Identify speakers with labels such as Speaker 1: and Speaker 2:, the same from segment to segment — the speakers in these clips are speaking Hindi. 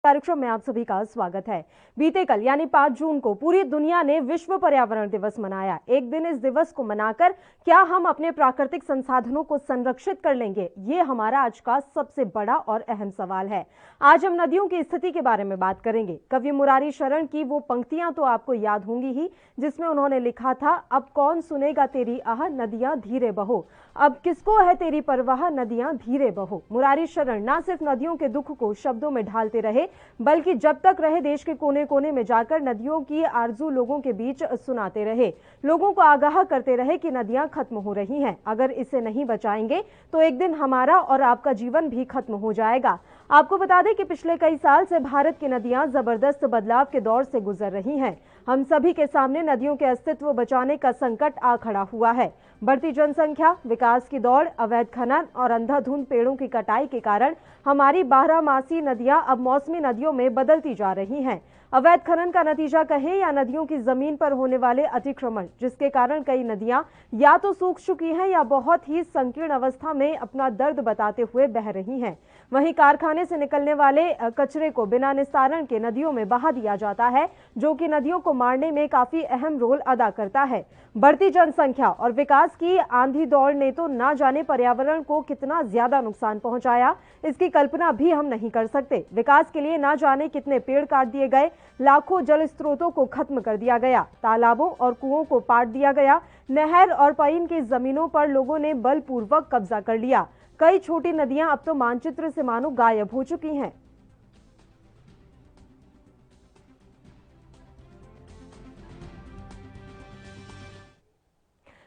Speaker 1: कार्यक्रम में आप सभी का स्वागत है। बीते कल यानी 5 जून को पूरी दुनिया ने विश्व पर्यावरण दिवस मनाया। एक दिन इस दिवस को मनाकर क्या हम अपने प्राकृतिक संसाधनों को संरक्षित कर लेंगे, ये हमारा आज का सबसे बड़ा और अहम सवाल है। आज हम नदियों की स्थिति के बारे में बात करेंगे। कवि मुरारी शरण की वो पंक्तियां तो आपको याद होंगी ही, जिसमें उन्होंने लिखा था, अब कौन सुनेगा तेरी आह नदियां धीरे बहो, अब किसको है तेरी परवाह नदियां धीरे बहो। मुरारी शरण न सिर्फ नदियों के दुख को शब्दों में ढालते रहे, बल्कि जब तक रहे देश के कोने कोने में जाकर नदियों की आरजू लोगों के बीच सुनाते रहे, लोगों को आगाह करते रहे कि नदियां खत्म हो रही हैं। अगर इसे नहीं बचाएंगे तो एक दिन हमारा और आपका जीवन भी खत्म हो जाएगा। आपको बता दें कि पिछले कई साल से भारत की नदियां जबरदस्त बदलाव के दौर से गुजर रही हैं। हम सभी के सामने नदियों के अस्तित्व बचाने का संकट आ खड़ा हुआ है। बढ़ती जनसंख्या, विकास की दौड़, अवैध खनन और अंधाधुंध पेड़ों की कटाई के कारण हमारी बारहमासी नदियां अब मौसमी नदियों में बदलती जा रही हैं। अवैध खनन का नतीजा कहें या नदियों की जमीन पर होने वाले अतिक्रमण, जिसके कारण कई नदियां या तो सूख चुकी हैं या बहुत ही संकीर्ण अवस्था में अपना दर्द बताते हुए बह रही हैं। वहीं कारखाने से निकलने वाले कचरे को बिना निस्तारण के नदियों में बहा दिया जाता है, जो कि नदियों को मारने में काफी अहम रोल अदा करता है। बढ़ती जनसंख्या और विकास की आंधी दौड़ ने तो ना जाने पर्यावरण को कितना ज्यादा नुकसान पहुंचाया, इसकी कल्पना भी हम नहीं कर सकते। विकास के लिए ना जाने कितने पेड़ काट दिए गए, लाखों जल स्रोतों को खत्म कर दिया गया, तालाबों और कुओं को पाट दिया गया, नहर और पईन की जमीनों पर लोगों ने बलपूर्वक कब्जा कर लिया। कई छोटी नदियां अब तो मानचित्र से मानो गायब हो चुकी हैं।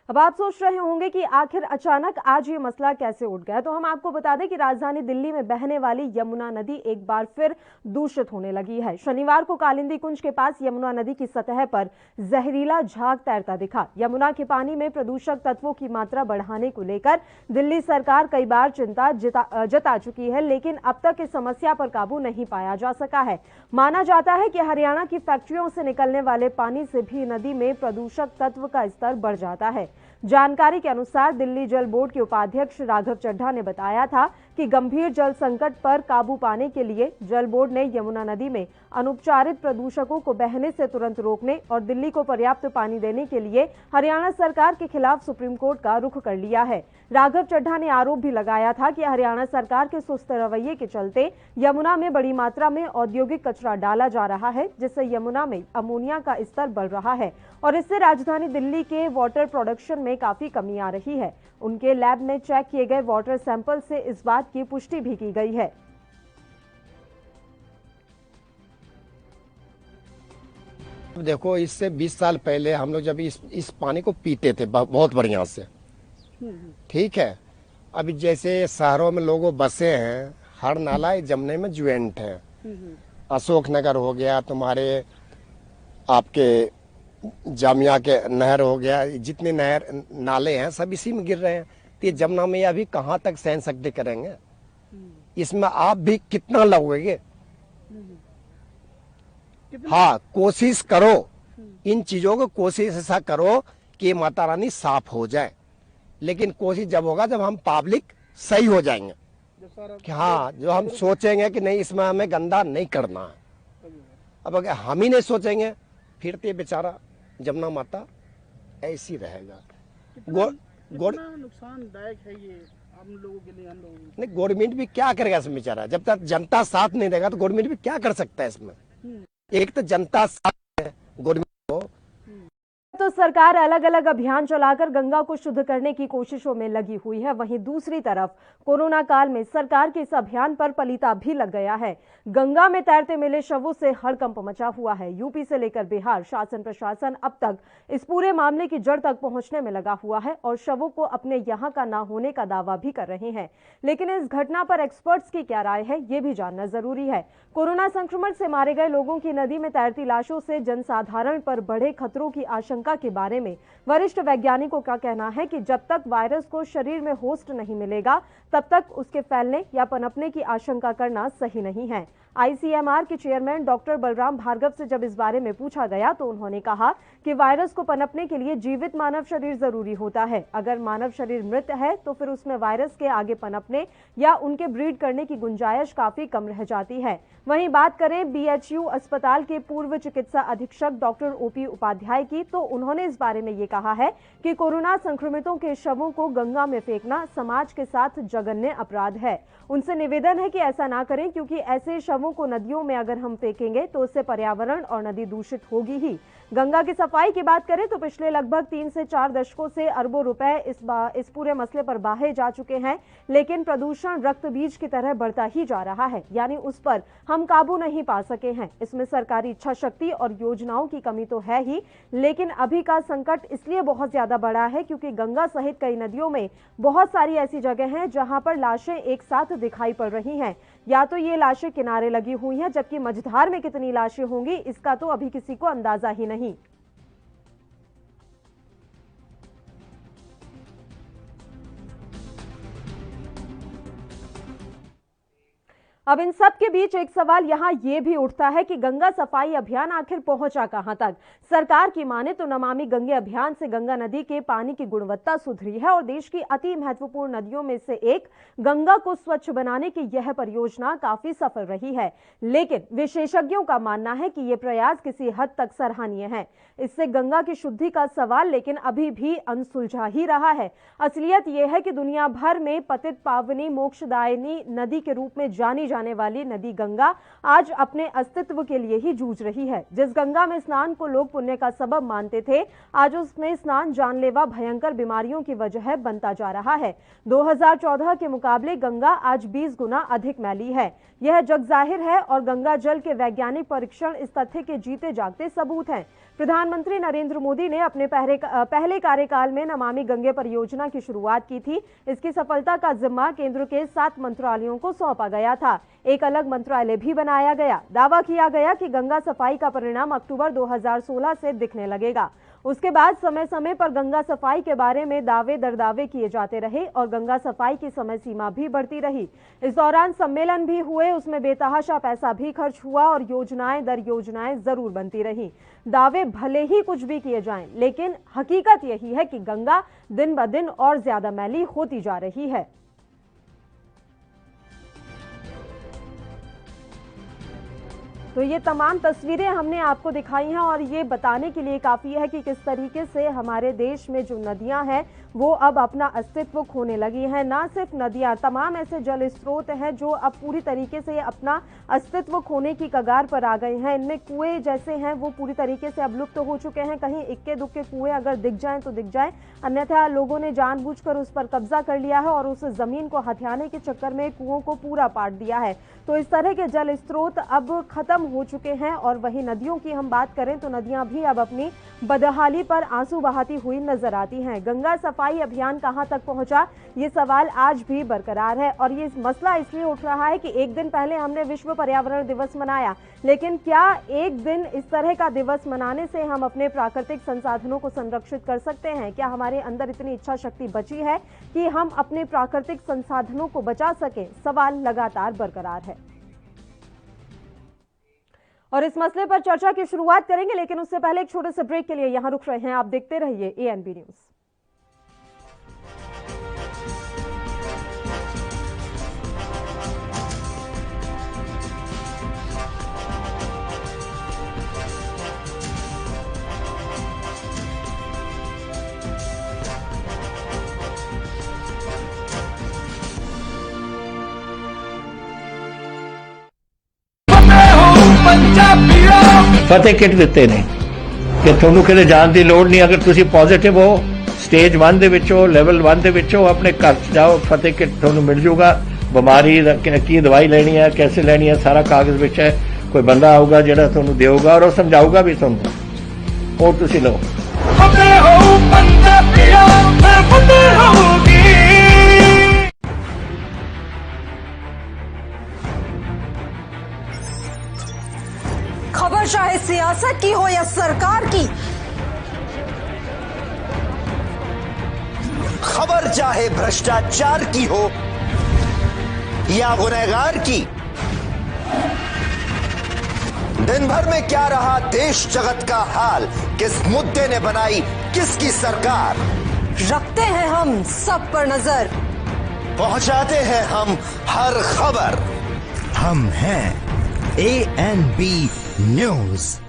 Speaker 1: अब आप सोच रहे होंगे कि आखिर अचानक आज ये मसला कैसे उठ गया, तो हम आपको बता दें कि राजधानी दिल्ली में बहने वाली यमुना नदी एक बार फिर दूषित होने लगी है। शनिवार को कालिंदी कुंज के पास यमुना नदी की सतह पर जहरीला झाग तैरता दिखा। यमुना के पानी में प्रदूषक तत्वों की मात्रा बढ़ाने को लेकर दिल्ली सरकार कई बार चिंता जता चुकी है, लेकिन अब तक इस समस्या पर काबू नहीं पाया जा सका है। माना जाता है कि हरियाणा की फैक्ट्रियों से निकलने वाले पानी से भी नदी में प्रदूषक तत्व का स्तर बढ़ जाता है। जानकारी के अनुसार दिल्ली जल बोर्ड के उपाध्यक्ष राघव चड्ढा ने बताया था कि गंभीर जल संकट पर काबू पाने के लिए जल बोर्ड ने यमुना नदी में अनुपचारित प्रदूषकों को बहने से तुरंत रोकने और दिल्ली को पर्याप्त पानी देने के लिए हरियाणा सरकार के खिलाफ सुप्रीम कोर्ट का रुख कर लिया है। राघव चड्ढा ने आरोप भी लगाया था कि हरियाणा सरकार के सुस्त रवैये के चलते यमुना में बड़ी मात्रा में औद्योगिक कचरा डाला जा रहा है, जिससे यमुना में अमोनिया का स्तर बढ़ रहा है और इससे राजधानी दिल्ली के वाटर प्रोडक्शन में काफी कमी आ रही है। उनके लैब में चेक किए गए वाटर सैंपल से इस बात की पुष्टि भी की गई है।
Speaker 2: देखो, इससे 20 साल पहले हम लोग जब इस पानी को पीते थे बहुत बढ़िया से, ठीक है। अभी जैसे शहरों में लोगों बसे हैं, हर नाला जमने में ज्वाइंट है। अशोक नगर हो गया, तुम्हारे आपके जामिया के नहर हो गया, जितने नहर नाले हैं सब इसी में गिर रहे हैं। तो ये जमुना में अभी कहाँ तक सहन शक्ति करेंगे? इसमें आप भी कितना लगोगे? हाँ, कोशिश करो, इन चीजों को कोशिश ऐसा करो कि माता रानी साफ हो जाए, लेकिन कोशिश जब होगा जब हम पब्लिक सही हो जाएंगे कि हाँ, जो हम सोचेंगे कि नहीं इसमें हमें गंदा नहीं करना है। अब अगर हम ही नहीं सोचेंगे फिर तो बेचारा जमुना माता ऐसी रहेगा।
Speaker 3: कितना नुकसानदायक है ये हम लोगों के लिए, हम लोगों के लिए।
Speaker 2: नहीं, गवर्नमेंट भी क्या करेगा इसमें बेचारा? जब तक जनता साथ नहीं देगा तो गवर्नमेंट भी क्या कर सकता है इसमें? एक तो जनता साथ है, गवर्नमेंट को
Speaker 1: तो सरकार अलग अलग अभियान चलाकर गंगा को शुद्ध करने की कोशिशों में लगी हुई है। वहीं दूसरी तरफ कोरोना काल में सरकार के इस अभियान पर पलीता भी लग गया है। गंगा में तैरते मिले शवों से हड़कंप मचा हुआ है। यूपी से लेकर बिहार शासन प्रशासन अब तक इस पूरे मामले की जड़ तक पहुंचने में लगा हुआ है और शवों को अपने यहां का ना होने का दावा भी कर रहे हैं। लेकिन इस घटना पर एक्सपर्ट्स की क्या राय है, ये भी जानना जरूरी है। कोरोना संक्रमण से मारे गए लोगों की नदी में तैरती लाशों से जनसाधारण पर बढ़े खतरों की आशंका के बारे में वरिष्ठ वैज्ञानिकों का कहना है कि जब तक वायरस को शरीर में होस्ट नहीं मिलेगा, तब तक उसके फैलने या पनपने की आशंका करना सही नहीं है। आईसीएमआर के चेयरमैन डॉक्टर बलराम भार्गव से जब इस बारे में पूछा गया तो उन्होंने कहा कि वायरस को पनपने के लिए जीवित मानव शरीर जरूरी होता है। अगर मानव शरीर मृत है तो फिर उसमें वायरस के आगे पनपने या उनके ब्रीड करने की गुंजाइश काफी कम रह जाती है। वहीं बात करें बीएचयू अस्पताल के पूर्व चिकित्सा अधीक्षक डॉक्टर ओपी उपाध्याय की, तो उन्होंने इस बारे में ये कहा है कि कोरोना संक्रमितों के शवों को गंगा में फेंकना समाज के साथ जघन्य अपराध है। उनसे निवेदन है कि ऐसा ना करें, क्योंकि ऐसे शवों को नदियों में अगर हम फेंकेंगे तो उससे पर्यावरण और नदी दूषित होगी ही। गंगा की सफाई की बात करें तो पिछले लगभग 3 से 4 दशकों से अरबों रुपए इस पूरे मसले पर बहाए जा चुके हैं, लेकिन प्रदूषण रक्त बीज की तरह बढ़ता ही जा रहा है, यानी उस पर हम काबू नहीं पा सके हैं। इसमें सरकारी इच्छा शक्ति और योजनाओं की कमी तो है ही, लेकिन अभी का संकट इसलिए बहुत ज्यादा बड़ा है क्योंकि गंगा सहित कई नदियों में बहुत सारी ऐसी जगह हैं जहां पर लाशें एक साथ दिखाई पड़ रही हैं। या तो ये लाशें किनारे लगी हुई हैं, जबकि मझधार में कितनी लाशें होंगी इसका तो अभी किसी को अंदाजा ही नहीं। अब इन सब के बीच एक सवाल यहां यह भी उठता है कि गंगा सफाई अभियान आखिर पहुंचा कहां तक। सरकार की माने तो नमामि गंगे अभियान से गंगा नदी के पानी की गुणवत्ता सुधरी है और देश की अति महत्वपूर्ण नदियों में से एक गंगा को स्वच्छ बनाने की यह परियोजना काफी सफल रही है। लेकिन विशेषज्ञों का मानना है कि यह प्रयास किसी हद तक सराहनीय है। इससे गंगा की शुद्धि का सवाल लेकिन अभी भी अनसुलझा ही रहा है। असलियत यह है कि दुनिया भर में पतित पावनी मोक्षदायिनी नदी के रूप में जानी जाने वाली नदी गंगा आज अपने अस्तित्व के लिए ही जूझ रही है। जिस गंगा में स्नान को लोग पुण्य का सबब मानते थे, आज उसमें स्नान जानलेवा भयंकर बीमारियों की वजह बनता जा रहा है। 2014 के मुकाबले गंगा आज 20 गुना अधिक मैली है। यह जग जाहिर है और गंगा जल के वैज्ञानिक परीक्षण इस तथ्य के जीते जागते सबूत हैं। प्रधानमंत्री नरेंद्र मोदी ने अपने पहले कार्यकाल में नमामि गंगे परियोजना की शुरुआत की थी। इसकी सफलता का जिम्मा केंद्र के 7 मंत्रालयों को सौंपा गया था। एक अलग मंत्रालय भी बनाया गया। दावा किया गया कि गंगा सफाई का परिणाम अक्टूबर 2016 से दिखने लगेगा। उसके बाद समय समय पर गंगा सफाई के बारे में दावे दर दावे किए जाते रहे और गंगा सफाई की समय सीमा भी बढ़ती रही। इस दौरान सम्मेलन भी हुए, उसमें बेतहाशा पैसा भी खर्च हुआ और योजनाएं दर योजनाएं जरूर बनती रही। दावे भले ही कुछ भी किए जाएं, लेकिन हकीकत यही है कि गंगा दिन ब दिन और ज्यादा मैली होती जा रही है। तो ये तमाम तस्वीरें हमने आपको दिखाई हैं और ये बताने के लिए काफ़ी है कि किस तरीके से हमारे देश में जो नदियां हैं वो अब अपना अस्तित्व खोने लगी हैं। ना सिर्फ नदियां, तमाम ऐसे जल स्रोत हैं जो अब पूरी तरीके से अपना अस्तित्व खोने की कगार पर आ गए हैं। इनमें कुएं जैसे हैं वो पूरी तरीके से अब लुप्त हो चुके हैं। कहीं इक्के दुक्के कुएं अगर दिख जाएं तो दिख जाएं, अन्यथा लोगों ने जानबूझकर उस पर कब्जा कर लिया है और उस जमीन को हथियाने के चक्कर में कुओं को पूरा पाट दिया है। तो इस तरह के जल स्रोत अब खत्म हो चुके हैं। और वहीं नदियों की हम बात करें तो नदियां भी अब अपनी बदहाली पर आंसू बहाती हुई नजर आती हैं। गंगा सफाई अभियान कहां तक पहुंचा, ये सवाल आज भी बरकरार है और ये मसला इसलिए उठ रहा है कि एक दिन पहले हमने विश्व पर्यावरण दिवस मनाया, लेकिन क्या एक दिन इस तरह का दिवस मनाने से हम अपने प्राकृतिक संसाधनों को संरक्षित कर सकते हैं? क्या हमारे अंदर इतनी इच्छा शक्ति बची है कि हम अपने प्राकृतिक संसाधनों को बचा सकें? सवाल लगातार बरकरार है और इस मसले पर चर्चा की शुरुआत करेंगे, लेकिन उससे पहले एक छोटे से ब्रेक के लिए यहां रुक रहे हैं। आप देखते रहिए एएनबी न्यूज।
Speaker 4: फतेह किट ਦਿੱਤੇ ਨੇ ਕਿ ਤੁਹਾਨੂੰ ਕਿਤੇ ਜਾਣ ਦੀ ਲੋੜ ਨਹੀਂ। ਅਗਰ ਤੁਸੀਂ ਪੋਜ਼ਿਟਿਵ ਹੋ, ਸਟੇਜ 1 ਦੇ ਵਿੱਚ ਹੋ, ਲੈਵਲ 1 ਦੇ ਵਿੱਚ ਹੋ, ਆਪਣੇ ਘਰ 'ਚ ਜਾਓ, ਫਤਿਹ ਕਿਟ ਤੁਹਾਨੂੰ ਮਿਲ ਜੂਗਾ। ਬਿਮਾਰੀ ਦਾ ਕੀ ਦਵਾਈ ਲੈਣੀ ਹੈ, कैसे ਲੈਣੀ ਹੈ, ਸਾਰਾ ਕਾਗਜ਼ ਵਿੱਚ ਹੈ। ਕੋਈ ਬੰਦਾ ਆਊਗਾ ਜਿਹੜਾ ਤੁਹਾਨੂੰ ਦੇਊਗਾ ਔਰ ਉਹ ਸਮਝਾਊਗਾ ਵੀ ਤੁਹਾਨੂੰ, ਉਹ ਤੁਸੀਂ ਲਓ। ਫਤਿਹ ਹੋ ਪੰਜਾਬੀਓ, ਫਤਿਹ ਹੋਊਗੀ।
Speaker 5: खबर चाहे सियासत की हो या सरकार की,
Speaker 6: खबर चाहे भ्रष्टाचार की हो या गुनहगार की, दिन भर में क्या रहा देश जगत का हाल, किस मुद्दे ने बनाई किसकी सरकार,
Speaker 5: रखते हैं हम सब पर नजर,
Speaker 6: पहुंचाते हैं हम हर खबर। हम हैं ANB न्यूज।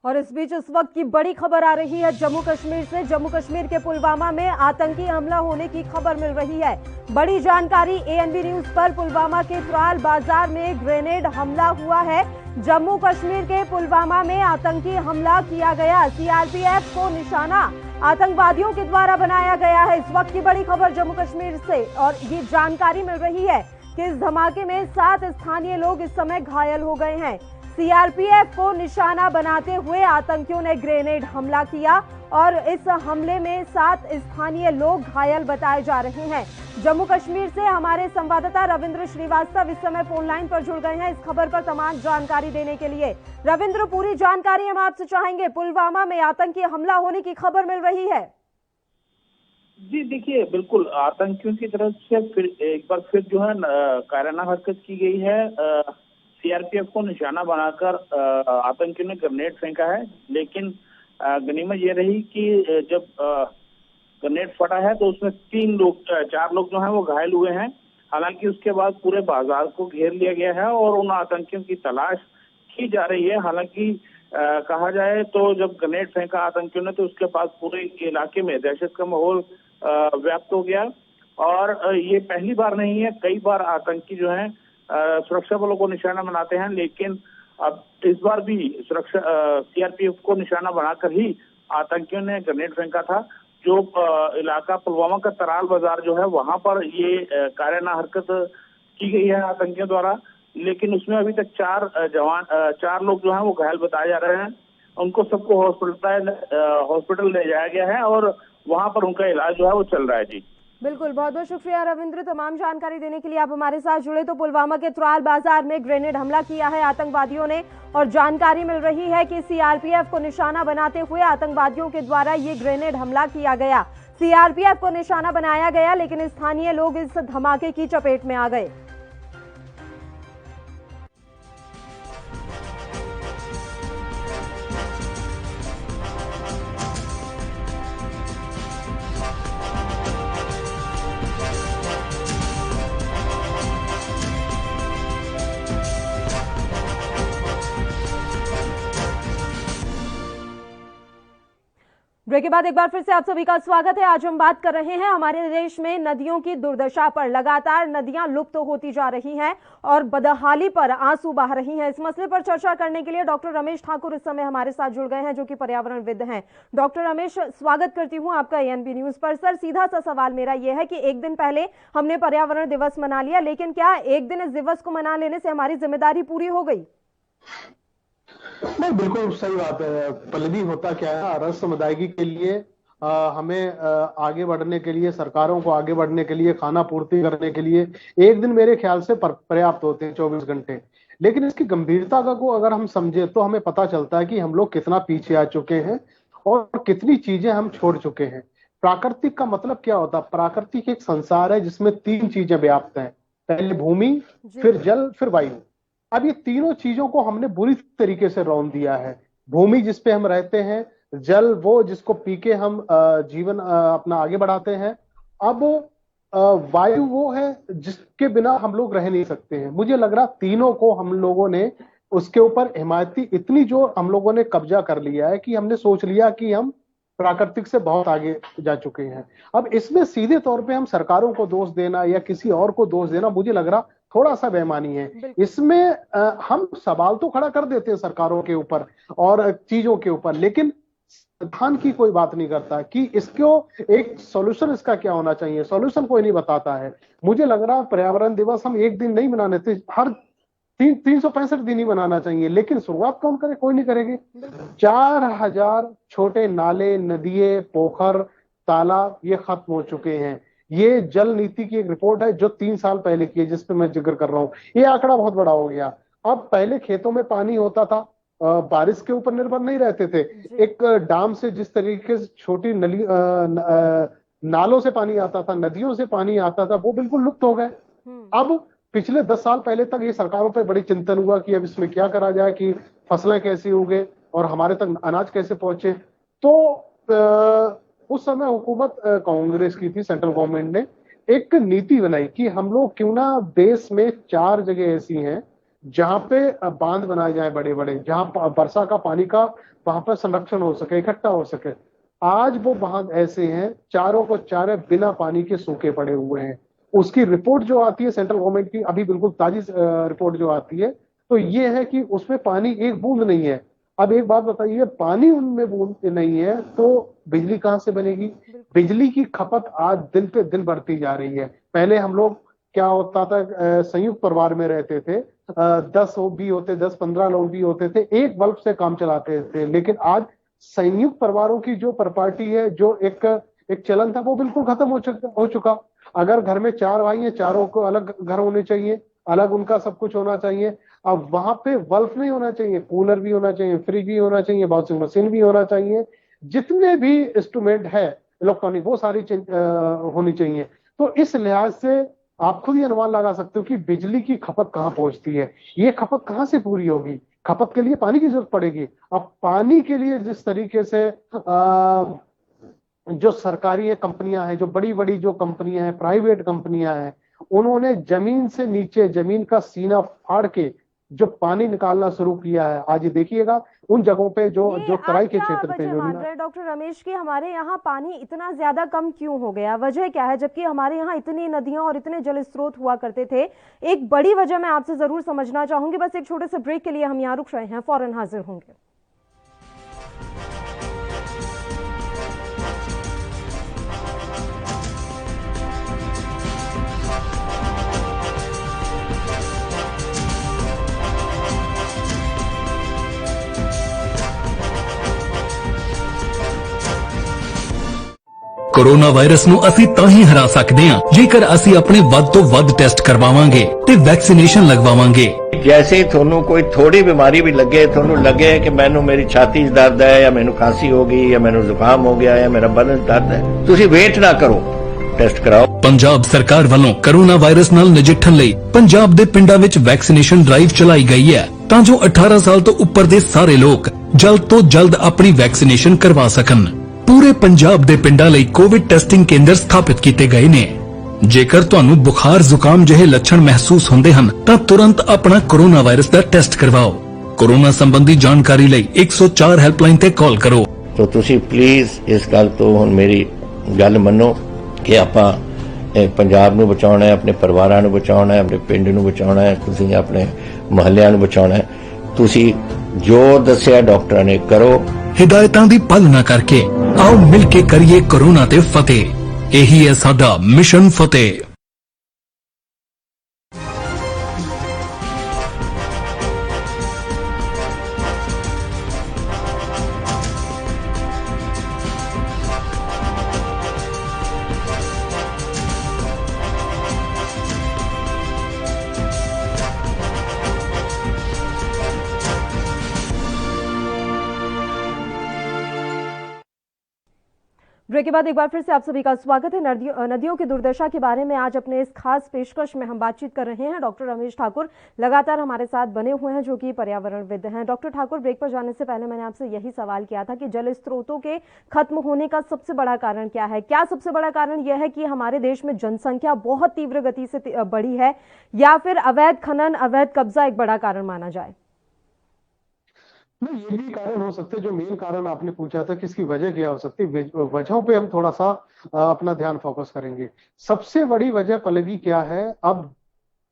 Speaker 1: और इस बीच इस वक्त की बड़ी खबर आ रही है जम्मू कश्मीर से। जम्मू कश्मीर के पुलवामा में आतंकी हमला होने की खबर मिल रही है। बड़ी जानकारी ANB न्यूज पर। पुलवामा के त्राल बाजार में ग्रेनेड हमला हुआ है। जम्मू कश्मीर के पुलवामा में आतंकी हमला किया गया। CRPF को निशाना आतंकवादियों के द्वारा बनाया गया है। इस वक्त की बड़ी खबर जम्मू कश्मीर से और ये जानकारी मिल रही है कि इस धमाके में 7 स्थानीय लोग इस समय घायल हो गए हैं। CRPF को निशाना बनाते हुए आतंकियों ने ग्रेनेड हमला किया और इस हमले में 7 स्थानीय लोग घायल बताए जा रहे हैं। जम्मू कश्मीर से हमारे संवाददाता रविंद्र श्रीवास्तव इस समय फोन लाइन पर जुड़ गए हैं इस खबर पर तमाम जानकारी देने के लिए। रविंद्र, पूरी जानकारी हम आपसे चाहेंगे। पुलवामा में आतंकी हमला होने की खबर मिल रही है।
Speaker 3: जी देखिए, बिल्कुल आतंकियों की तरफ से फिर एक बार फिर जो है कायराना हरकत की गई है। CRPF को निशाना बनाकर आतंकियों ने ग्रेनेड फेंका है, लेकिन गनीमत ये रही कि जब ग्रेनेड फटा है तो उसमें 4 लोग जो हैं वो घायल हुए हैं। हालांकि उसके बाद पूरे बाजार को घेर लिया गया है और उन आतंकियों की तलाश की जा रही है। हालांकि कहा जाए तो जब ग्रेनेड फेंका आतंकियों ने तो उसके बाद पूरे इलाके में दहशत का माहौल व्याप्त हो गया। और ये पहली बार नहीं है, कई बार आतंकी जो है सुरक्षा बलों को निशाना बनाते हैं, लेकिन अब इस बार भी CRPF को निशाना बनाकर ही आतंकियों ने ग्रेनेड फेंका था। जो इलाका पुलवामा का तराल बाजार जो है वहां पर ये कायराना हरकत की गई है आतंकियों द्वारा, लेकिन उसमें अभी तक 4 लोग जो हैं वो घायल बताए जा रहे हैं। उनको सबको हॉस्पिटल ले जाया गया है और वहां पर उनका इलाज जो है वो चल रहा है। जी
Speaker 1: बिल्कुल, बहुत बहुत शुक्रिया रविंद्र तमाम जानकारी देने के लिए। आप हमारे साथ जुड़े। तो पुलवामा के त्राल बाजार में ग्रेनेड हमला किया है आतंकवादियों ने और जानकारी मिल रही है कि CRPF को निशाना बनाते हुए आतंकवादियों के द्वारा ये ग्रेनेड हमला किया गया। CRPF को निशाना बनाया गया, लेकिन स्थानीय लोग इस धमाके की चपेट में आ गए। ब्रेक के बाद एक बार फिर से आप सभी का स्वागत है। आज हम बात कर रहे हैं हमारे देश में नदियों की दुर्दशा पर। लगातार नदियां लुप्त होती जा रही हैं और बदहाली पर आंसू बह रही हैं। इस मसले पर चर्चा करने के लिए डॉक्टर रमेश ठाकुर इस समय हमारे साथ जुड़ गए हैं, जो कि पर्यावरणविद हैं। डॉक्टर रमेश, स्वागत करती हूं आपका ANB न्यूज पर। सर, सीधा सा सवाल मेरा यह है कि एक दिन पहले हमने पर्यावरण दिवस मना लिया, लेकिन क्या एक दिन इस दिवस को मना लेने से हमारी जिम्मेदारी पूरी हो गई?
Speaker 7: नहीं, बिल्कुल सही बात है पल्लवी। होता क्या है, अरस समुदाय के लिए हमें आगे बढ़ने के लिए, सरकारों को आगे बढ़ने के लिए, खाना पूर्ति करने के लिए एक दिन मेरे ख्याल से पर्याप्त होते हैं, 24 घंटे। लेकिन इसकी गंभीरता को अगर हम समझे तो हमें पता चलता है कि हम लोग कितना पीछे आ चुके हैं और कितनी चीजें हम छोड़ चुके हैं। प्राकृतिक का मतलब क्या होता है? प्राकृतिक एक संसार है जिसमें 3 चीजें व्याप्त हैं। पहले भूमि, फिर जल, फिर वायु। अब ये तीनों चीजों को हमने बुरी तरीके से रौंद दिया है। भूमि जिस पे हम रहते हैं, जल वो जिसको पी के हम जीवन अपना आगे बढ़ाते हैं, अब वायु वो है जिसके बिना हम लोग रह नहीं सकते हैं। मुझे लग रहा तीनों को हम लोगों ने उसके ऊपर हिमायती इतनी जो हम लोगों ने कब्जा कर लिया है कि हमने सोच लिया कि हम प्राकृतिक से बहुत आगे जा चुके हैं। अब इसमें सीधे तौर पे हम सरकारों को दोष देना या किसी और को दोष देना मुझे लग रहा थोड़ा सा बेईमानी है। इसमें हम सवाल तो खड़ा कर देते हैं सरकारों के ऊपर और चीजों के ऊपर, लेकिन संविधान की कोई बात नहीं करता कि इसको एक सॉल्यूशन इसका क्या होना चाहिए। सॉल्यूशन कोई नहीं बताता है। मुझे लग रहा है पर्यावरण दिवस हम एक दिन नहीं मनाने थे, हर 365 दिन ही मनाना चाहिए। लेकिन शुरुआत कौन करे? कोई नहीं करेगी। 4000 छोटे नाले, नदिये, पोखर, तालाब ये खत्म हो चुके हैं। ये जल नीति की एक रिपोर्ट है जो 3 साल पहले की है, जिस पे मैं जिक्र कर रहा हूं। ये आंकड़ा बहुत बड़ा हो गया। अब पहले खेतों में पानी होता था, बारिश के ऊपर निर्भर नहीं रहते थे। एक डाम से जिस तरीके से छोटी नालों से पानी आता था, नदियों से पानी आता था, वो बिल्कुल लुप्त हो गए। अब पिछले 10 साल पहले तक ये सरकारों पे बड़ी चिंतन हुआ कि अब इसमें क्या करा जाए कि फसलें कैसी उगे और हमारे तक अनाज कैसे पहुंचे। तो उस समय हुकूमत कांग्रेस की थी, सेंट्रल गवर्नमेंट ने एक नीति बनाई कि हम लोग क्यों ना देश में 4 जगह ऐसी हैं जहां पे बांध बनाए जाए बड़े बड़े, जहां वर्षा का पानी का वहां पर संरक्षण हो सके, इकट्ठा हो सके। आज वो बांध ऐसे हैं, चारों को चारे बिना पानी के सूखे पड़े हुए हैं। उसकी रिपोर्ट जो आती है सेंट्रल गवर्नमेंट की, अभी बिल्कुल ताजी रिपोर्ट जो आती है, तो ये है कि उसमें पानी एक बूंद नहीं है। अब एक बात बताइए, पानी उनमें बूंद नहीं है तो बिजली कहां से बनेगी? बिजली की खपत आज दिन पे दिन बढ़ती जा रही है। पहले हम लोग क्या होता था, संयुक्त परिवार में रहते थे, 10 भी होते, 10-15 लोग भी होते थे, एक बल्ब से काम चलाते थे। लेकिन आज संयुक्त परिवारों की जो प्रॉपर्टी है, जो एक चलन था, वो बिल्कुल खत्म हो चुका। अगर घर में 4 भाई हैं, चारों को अलग घर होने चाहिए, अलग उनका सब कुछ होना चाहिए। अब वहां पे बल्ब नहीं होना चाहिए, कूलर भी होना चाहिए, फ्रिज भी होना चाहिए, वॉशिंग मशीन भी होना चाहिए, जितने भी इंस्ट्रूमेंट है इलेक्ट्रॉनिक वो सारी होनी चाहिए। तो इस लिहाज से आप खुद ही अनुमान लगा सकते हो कि बिजली की खपत कहाँ पहुंचती है। ये खपत कहाँ से पूरी होगी? खपत के लिए पानी की जरूरत पड़ेगी। अब पानी के लिए जिस तरीके से जो सरकारी कंपनियां हैं, जो बड़ी बड़ी जो कंपनियां हैं, प्राइवेट कंपनियां हैं, उन्होंने जमीन से नीचे, जमीन का सीना फाड़ के जो पानी निकालना शुरू किया है। आज ये देखिएगा उन जगहों पे जो तराई के क्षेत्र पे जो
Speaker 1: डॉक्टर रमेश की हमारे यहाँ पानी इतना ज्यादा कम क्यों हो गया? वजह क्या है, जबकि हमारे यहाँ इतनी नदियां और इतने जल स्रोत हुआ करते थे? एक बड़ी वजह मैं आपसे जरूर समझना चाहूंगी। बस एक छोटे से ब्रेक के लिए हम यहाँ रुक रहे हैं, फौरन हाजिर होंगे।
Speaker 8: कोरोना वायरस ਨੂੰ ਅਸੀਂ ਤਾਂ ਹੀ ਹਰਾ ਸਕਦੇ ਹਾਂ ਜੇਕਰ ਅਸੀਂ ਆਪਣੇ ਵੱਧ ਤੋਂ ਵੱਧ ਟੈਸਟ ਕਰਵਾਵਾਂਗੇ ਤੇ ਵੈਕਸੀਨੇਸ਼ਨ ਲਗਵਾਵਾਂਗੇ।
Speaker 4: जैसे ਤੁਹਾਨੂੰ ਕੋਈ ਥੋੜੀ ਬਿਮਾਰੀ ਵੀ ਲੱਗੇ, ਤੁਹਾਨੂੰ ਲੱਗੇ ਕਿ ਮੈਨੂੰ ਮੇਰੀ ਛਾਤੀ 'ਚ ਦਰਦ ਹੈ ਜਾਂ ਮੈਨੂੰ ਖਾਂਸੀ ਹੋ ਗਈ ਜਾਂ ਮੈਨੂੰ ਜ਼ੁਕਾਮ ਹੋ ਗਿਆ ਜਾਂ ਮੇਰਾ ਬਦਨ 'ਚ ਦਰਦ ਹੈ, ਤੁਸੀਂ ਵੇਟ ਨਾ ਕਰੋ, ਟੈਸਟ ਕਰਾਓ।
Speaker 8: ਪੰਜਾਬ ਸਰਕਾਰ ਵੱਲੋਂ ਕੋਰੋਨਾ ਵਾਇਰਸ ਨਾਲ ਨਜਿੱਠਣ ਲਈ ਪੰਜਾਬ ਦੇ ਪਿੰਡਾਂ ਵਿੱਚ ਵੈਕਸੀਨੇਸ਼ਨ ਡਰਾਈਵ ਚਲਾਈ ਗਈ ਹੈ ਤਾਂ ਜੋ 18 ਸਾਲ ਤੋਂ ਉੱਪਰ ਦੇ ਸਾਰੇ ਲੋਕ ਜਲਦ ਤੋਂ ਜਲਦ ਆਪਣੀ ਵੈਕਸੀਨੇਸ਼ਨ ਕਰਵਾ ਸਕਣ। पूरे पंजाब ਦੇ ਪਿੰਡਾਂ ਲਈ ਕੋਵਿਡ ਟੈਸਟਿੰਗ ਕੇਂਦਰ ਸਥਾਪਿਤ ਕੀਤੇ ਗਏ ਨੇ। ਜੇਕਰ ਤੁਹਾਨੂੰ ਬੁਖਾਰ ਜ਼ੁਕਾਮ ਜਿਹੇ ਲੱਛਣ ਮਹਿਸੂਸ ਹੁੰਦੇ ਹਨ ਤਾਂ ਤੁਰੰਤ ਆਪਣਾ ਕੋਰੋਨਾ ਵਾਇਰਸ ਦਾ ਟੈਸਟ ਕਰਵਾਓ। ਕੋਰੋਨਾ ਸੰਬੰਧੀ ਜਾਣਕਾਰੀ ਲਈ 104 ਹੈਲਪਲਾਈਨ ਤੇ ਕਾਲ ਕਰੋ।
Speaker 4: तो ਤੁਸੀਂ ਪਲੀਜ਼ ਇਸ ਗੱਲ ਤੋਂ ਹੁਣ ਮੇਰੀ ਗੱਲ ਮੰਨੋ ਕਿ ਆਪਾਂ ਪੰਜਾਬ ਨੂੰ ਬਚਾਉਣਾ ਹੈ, ਆਪਣੇ ਪਰਿਵਾਰਾਂ ਨੂੰ ਬਚਾਉਣਾ ਹੈ, ਆਪਣੇ ਪਿੰਡ ਨੂੰ ਬਚਾਉਣਾ ਹੈ, ਤੁਸੀਂ ਆਪਣੇ ਮੁਹੱਲਿਆਂ ਨੂੰ ਬਚਾਉਣਾ ਹੈ। ਤੁਸੀਂ ਜੋ ਦੱਸਿਆ ਡਾਕਟਰਾਂ ਨੇ ਕਰੋ।
Speaker 8: हिदायतां दी पालना करके आओ मिलके करिए कोरोना ते फतेह। यही है साडा मिशन फतेह।
Speaker 1: ब्रेक के बाद एक बार फिर से आप सभी का स्वागत है। नदियों की दुर्दशा के बारे में आज अपने इस खास पेशकश में हम बातचीत कर रहे हैं। डॉक्टर रमेश ठाकुर लगातार हमारे साथ बने हुए हैं, जो कि पर्यावरणविद हैं। डॉक्टर ठाकुर, ब्रेक पर जाने से पहले मैंने आपसे यही सवाल किया था कि जल स्रोतों के खत्म होने का सबसे बड़ा कारण क्या है? क्या सबसे बड़ा कारण यह है कि हमारे देश में जनसंख्या बहुत तीव्र गति से बढ़ी है, या फिर अवैध खनन, अवैध कब्जा एक बड़ा कारण माना जाए?
Speaker 7: नहीं, ये भी कारण हो सकते हैं। जो मेन कारण आपने पूछा था कि इसकी वजह क्या हो सकती है, वजहों पे हम थोड़ा सा अपना ध्यान फोकस करेंगे। सबसे बड़ी वजह पल्लवी क्या है, अब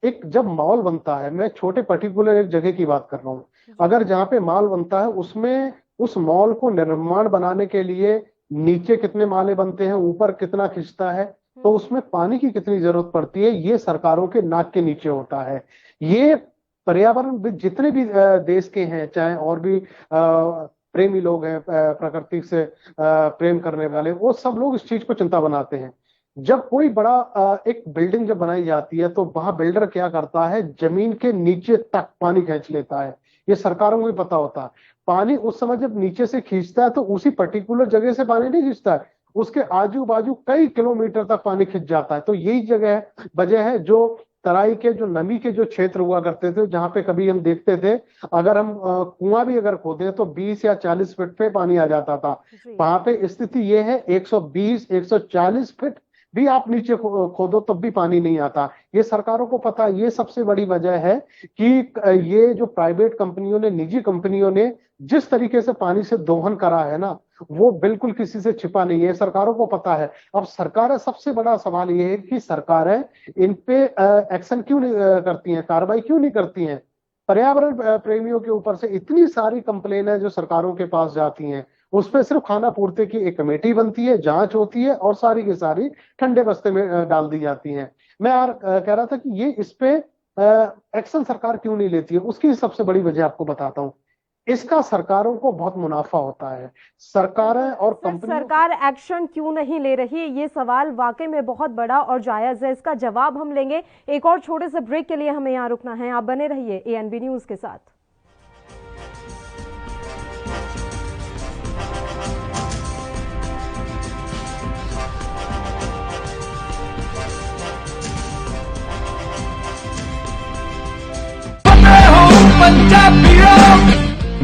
Speaker 7: एक जब मॉल बनता है, मैं छोटे पर्टिकुलर एक जगह की बात कर रहा हूँ, अगर जहाँ पे मॉल बनता है उसमें उस मॉल को निर्माण बनाने के लिए नीचे कितने माले बनते हैं, ऊपर कितना खिंचता है, तो उसमें पानी की कितनी जरूरत पड़ती है, ये सरकारों के नाक के नीचे होता है। ये पर्यावरण जितने भी देश के हैं, चाहे और भी प्रेमी लोग हैं, प्रकृति से प्रेम करने वाले, वो सब लोग इस चीज को चिंता बनाते हैं। जब कोई बड़ा एक बिल्डिंग जब बनाई जाती है तो वहां बिल्डर क्या करता है, जमीन के नीचे तक पानी खींच लेता है। ये सरकारों को भी पता होता है। पानी उस समय जब नीचे से खींचता है तो उसी पर्टिकुलर जगह से पानी नहीं खींचता है, उसके आजू बाजू कई किलोमीटर तक पानी खिंच जाता है। तो यही वजह है जो तराई के जो नमी के जो क्षेत्र हुआ करते थे, जहां पे कभी हम देखते थे अगर हम कुआं भी अगर खोदे तो 20 या 40 फीट पे पानी आ जाता था। वहां पे स्थिति ये है 120 140 फीट भी आप नीचे खोदो तब भी पानी नहीं आता। ये सरकारों को पता है। ये सबसे बड़ी वजह है कि ये जो प्राइवेट कंपनियों ने, निजी कंपनियों ने जिस तरीके से पानी से दोहन करा है ना, वो बिल्कुल किसी से छिपा नहीं है, सरकारों को पता है। अब सरकारें, सबसे बड़ा सवाल ये है कि सरकारें इन पे एक्शन क्यों नहीं करती हैं, कार्रवाई क्यों नहीं करती हैं। पर्यावरण प्रेमियों के ऊपर से इतनी सारी कंप्लेन है जो सरकारों के पास जाती हैं, उस पर सिर्फ खाना पूर्ति की एक कमेटी बनती है, जांच होती है और सारी की सारी ठंडे बस्ते में डाल दी जाती हैं। मैं यार कह रहा था कि ये इस पे एक्शन सरकार क्यों नहीं लेती है, उसकी सबसे बड़ी वजह आपको बताता हूँ। इसका सरकारों को बहुत मुनाफा होता है। सरकारें और कंपनियां,
Speaker 1: सरकार एक्शन क्यों नहीं ले रही, ये सवाल वाकई में बहुत बड़ा और जायज है। इसका जवाब हम लेंगे। एक और छोटे से ब्रेक के लिए हमें यहाँ रुकना है। आप बने रहिए ANB न्यूज के साथ।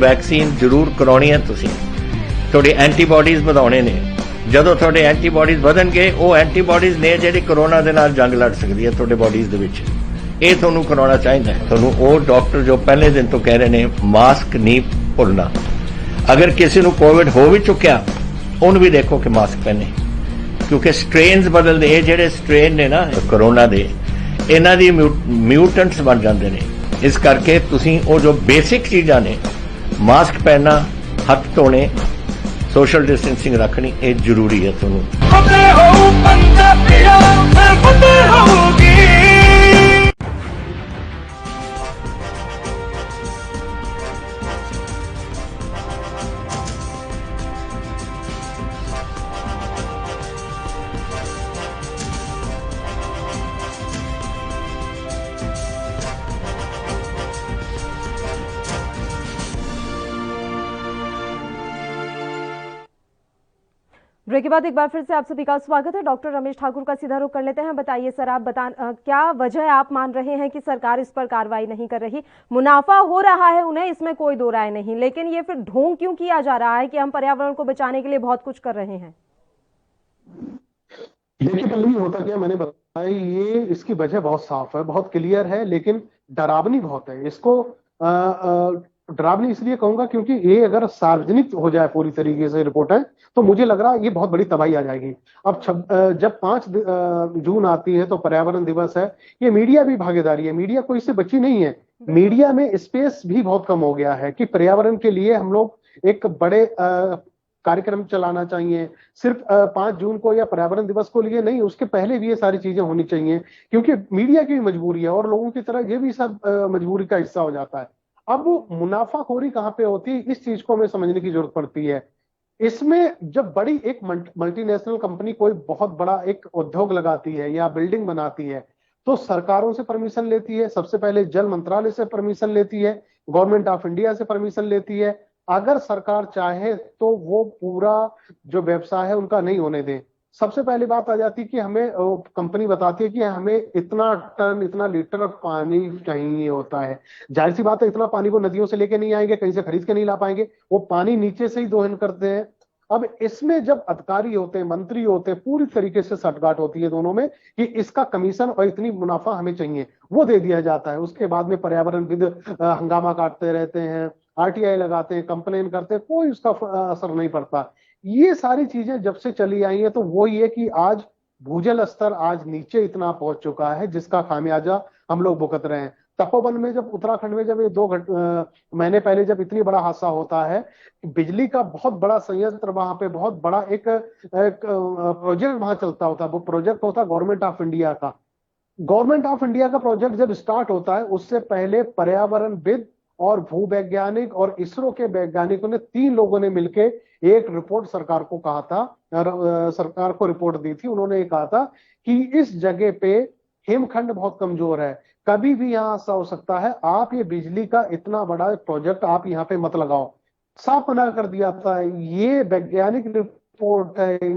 Speaker 4: ਵੈਕਸੀਨ ਜ਼ਰੂਰ ਕਰਾਉਣੀ ਹੈ ਤੁਸੀਂ। ਤੁਹਾਡੇ ਐਂਟੀਬਾਡੀਜ਼ ਵਧਾਉਣੇ ਨੇ। ਜਦੋਂ ਤੁਹਾਡੇ ਐਂਟੀਬਾਡੀਜ਼ ਵਧਣਗੇ, ਉਹ ਐਂਟੀਬਾਡੀਜ਼ ਨੇ ਜਿਹੜੀ ਕੋਰੋਨਾ ਦੇ ਨਾਲ ਜੰਗ ਲੜ ਸਕਦੀ ਹੈ ਤੁਹਾਡੇ ਬਾਡੀਜ਼ ਦੇ ਵਿੱਚ। ਇਹ ਤੁਹਾਨੂੰ ਕਰਾਉਣਾ ਚਾਹੀਦਾ ਹੈ। ਤੁਹਾਨੂੰ ਉਹ ਡਾਕਟਰ ਜੋ ਪਹਿਲੇ ਦਿਨ ਤੋਂ ਕਹਿ ਰਹੇ ਨੇ ਮਾਸਕ ਨਹੀਂ ਭੁੱਲਣਾ। ਅਗਰ ਕਿਸੇ ਨੂੰ ਕੋਵਿਡ ਹੋ ਵੀ ਚੁੱਕਿਆ, ਉਹਨੂੰ ਵੀ ਦੇਖੋ ਕਿ ਮਾਸਕ ਪਹਿਨੇ, ਕਿਉਂਕਿ ਸਟ੍ਰੇਨਸ ਬਦਲਦੇ। ਇਹ ਜਿਹੜੇ ਸਟ੍ਰੇਨ ਨੇ ਨਾ ਕੋਰੋਨਾ ਦੇ, ਇਹਨਾਂ ਦੀ ਮਿਊਟੈਂਟਸ ਬਣ ਜਾਂਦੇ ਨੇ। ਇਸ ਕਰਕੇ ਤੁਸੀਂ ਉਹ ਜੋ ਬੇਸਿਕ ਚੀਜ਼ਾਂ ਨੇ, मास्क पहनना, हथ धोने, सोशल डिस्टेंसिंग रखनी, ये जरूरी है। ਤੁਹਾਨੂੰ
Speaker 1: ब्रेक के बाद एक बार फिर से आप सभी का स्वागत है। डॉक्टर रमेश ठाकुर का सीधा रुख कर लेते हैं। बताइए सर, आप क्या वजह आप मान रहे हैं कि सरकार इस पर कार्रवाई नहीं कर रही? मुनाफा हो रहा है उन्हें, इसमें कोई दो राय नहीं, लेकिन ये फिर ढोंग क्यों किया जा रहा है कि हम पर्यावरण को बचाने के लिए बहुत कुछ कर रहे हैं?
Speaker 7: देखिए पल्लवी, होता क्या, मैंने बताया ये इसकी वजह बहुत साफ है, बहुत क्लियर है, लेकिन डरावनी बहुत है। इसको डरावनी इसलिए कहूंगा क्योंकि ये अगर सार्वजनिक हो जाए पूरी तरीके से रिपोर्टें, तो मुझे लग रहा है ये बहुत बड़ी तबाही आ जाएगी। अब जब 5 जून आती है तो पर्यावरण दिवस है, ये मीडिया भी भागीदारी है, मीडिया कोई इससे बची नहीं है। मीडिया में स्पेस भी बहुत कम हो गया है कि पर्यावरण के लिए हम लोग एक बड़े कार्यक्रम चलाना चाहिए। सिर्फ 5 जून को या पर्यावरण दिवस को लिए नहीं, उसके पहले भी ये सारी चीजें होनी चाहिए, क्योंकि मीडिया की भी मजबूरी है और लोगों की तरह ये भी सब मजबूरी का हिस्सा हो जाता है। अब मुनाफाखोरी कहां पे होती है, इस चीज को हमें समझने की जरूरत पड़ती है। इसमें जब बड़ी एक मल्टीनेशनल कंपनी कोई बहुत बड़ा एक उद्योग लगाती है या बिल्डिंग बनाती है, तो सरकारों से परमिशन लेती है। सबसे पहले जल मंत्रालय से परमिशन लेती है, गवर्नमेंट ऑफ इंडिया से परमिशन लेती है। अगर सरकार चाहे तो वो पूरा जो व्यवसाय है उनका नहीं होने दे। सबसे पहली बात आ जाती है कि हमें कंपनी बताती है कि हमें इतना टन, इतना लीटर पानी चाहिए होता है। जाहिर सी बात है, इतना पानी वो नदियों से लेके नहीं आएंगे, कहीं से खरीद के नहीं ला पाएंगे, वो पानी नीचे से ही दोहन करते हैं। अब इसमें जब अधिकारी होते हैं, मंत्री होते हैं, पूरी तरीके से सटगाट होती है दोनों में कि इसका कमीशन और इतनी मुनाफा हमें चाहिए, वो दे दिया जाता है। उसके बाद में पर्यावरणविद हंगामा काटते रहते हैं, RTI लगाते हैं, कंप्लेन करते हैं, कोई उसका असर नहीं पड़ता। ये सारी चीजें जब से चली आई हैं, तो वो ये कि आज भूजल स्तर आज नीचे इतना पहुंच चुका है जिसका खामियाजा हम लोग भुगत रहे हैं। तपोवन में जब, उत्तराखंड में जब ये 2 महीने पहले जब इतनी बड़ा हादसा होता है, बिजली का बहुत बड़ा संयंत्र वहां पे, बहुत बड़ा एक प्रोजेक्ट वहां चलता होता है। वो प्रोजेक्ट होता है गवर्नमेंट ऑफ इंडिया का। गवर्नमेंट ऑफ इंडिया का प्रोजेक्ट जब स्टार्ट होता है, उससे पहले पर्यावरणविद और भूवैज्ञानिक और इसरो के वैज्ञानिकों ने 3 लोगों ने मिलके एक रिपोर्ट सरकार को कहा था, सरकार को रिपोर्ट दी थी। उन्होंने कहा था कि इस जगह पे हिमखंड बहुत कमजोर है, कभी भी यहाँ हादसा हो सकता है। आप ये बिजली का इतना बड़ा प्रोजेक्ट आप यहाँ पे मत लगाओ, साफ मना कर दिया था। ये वैज्ञानिक रिपोर्ट है,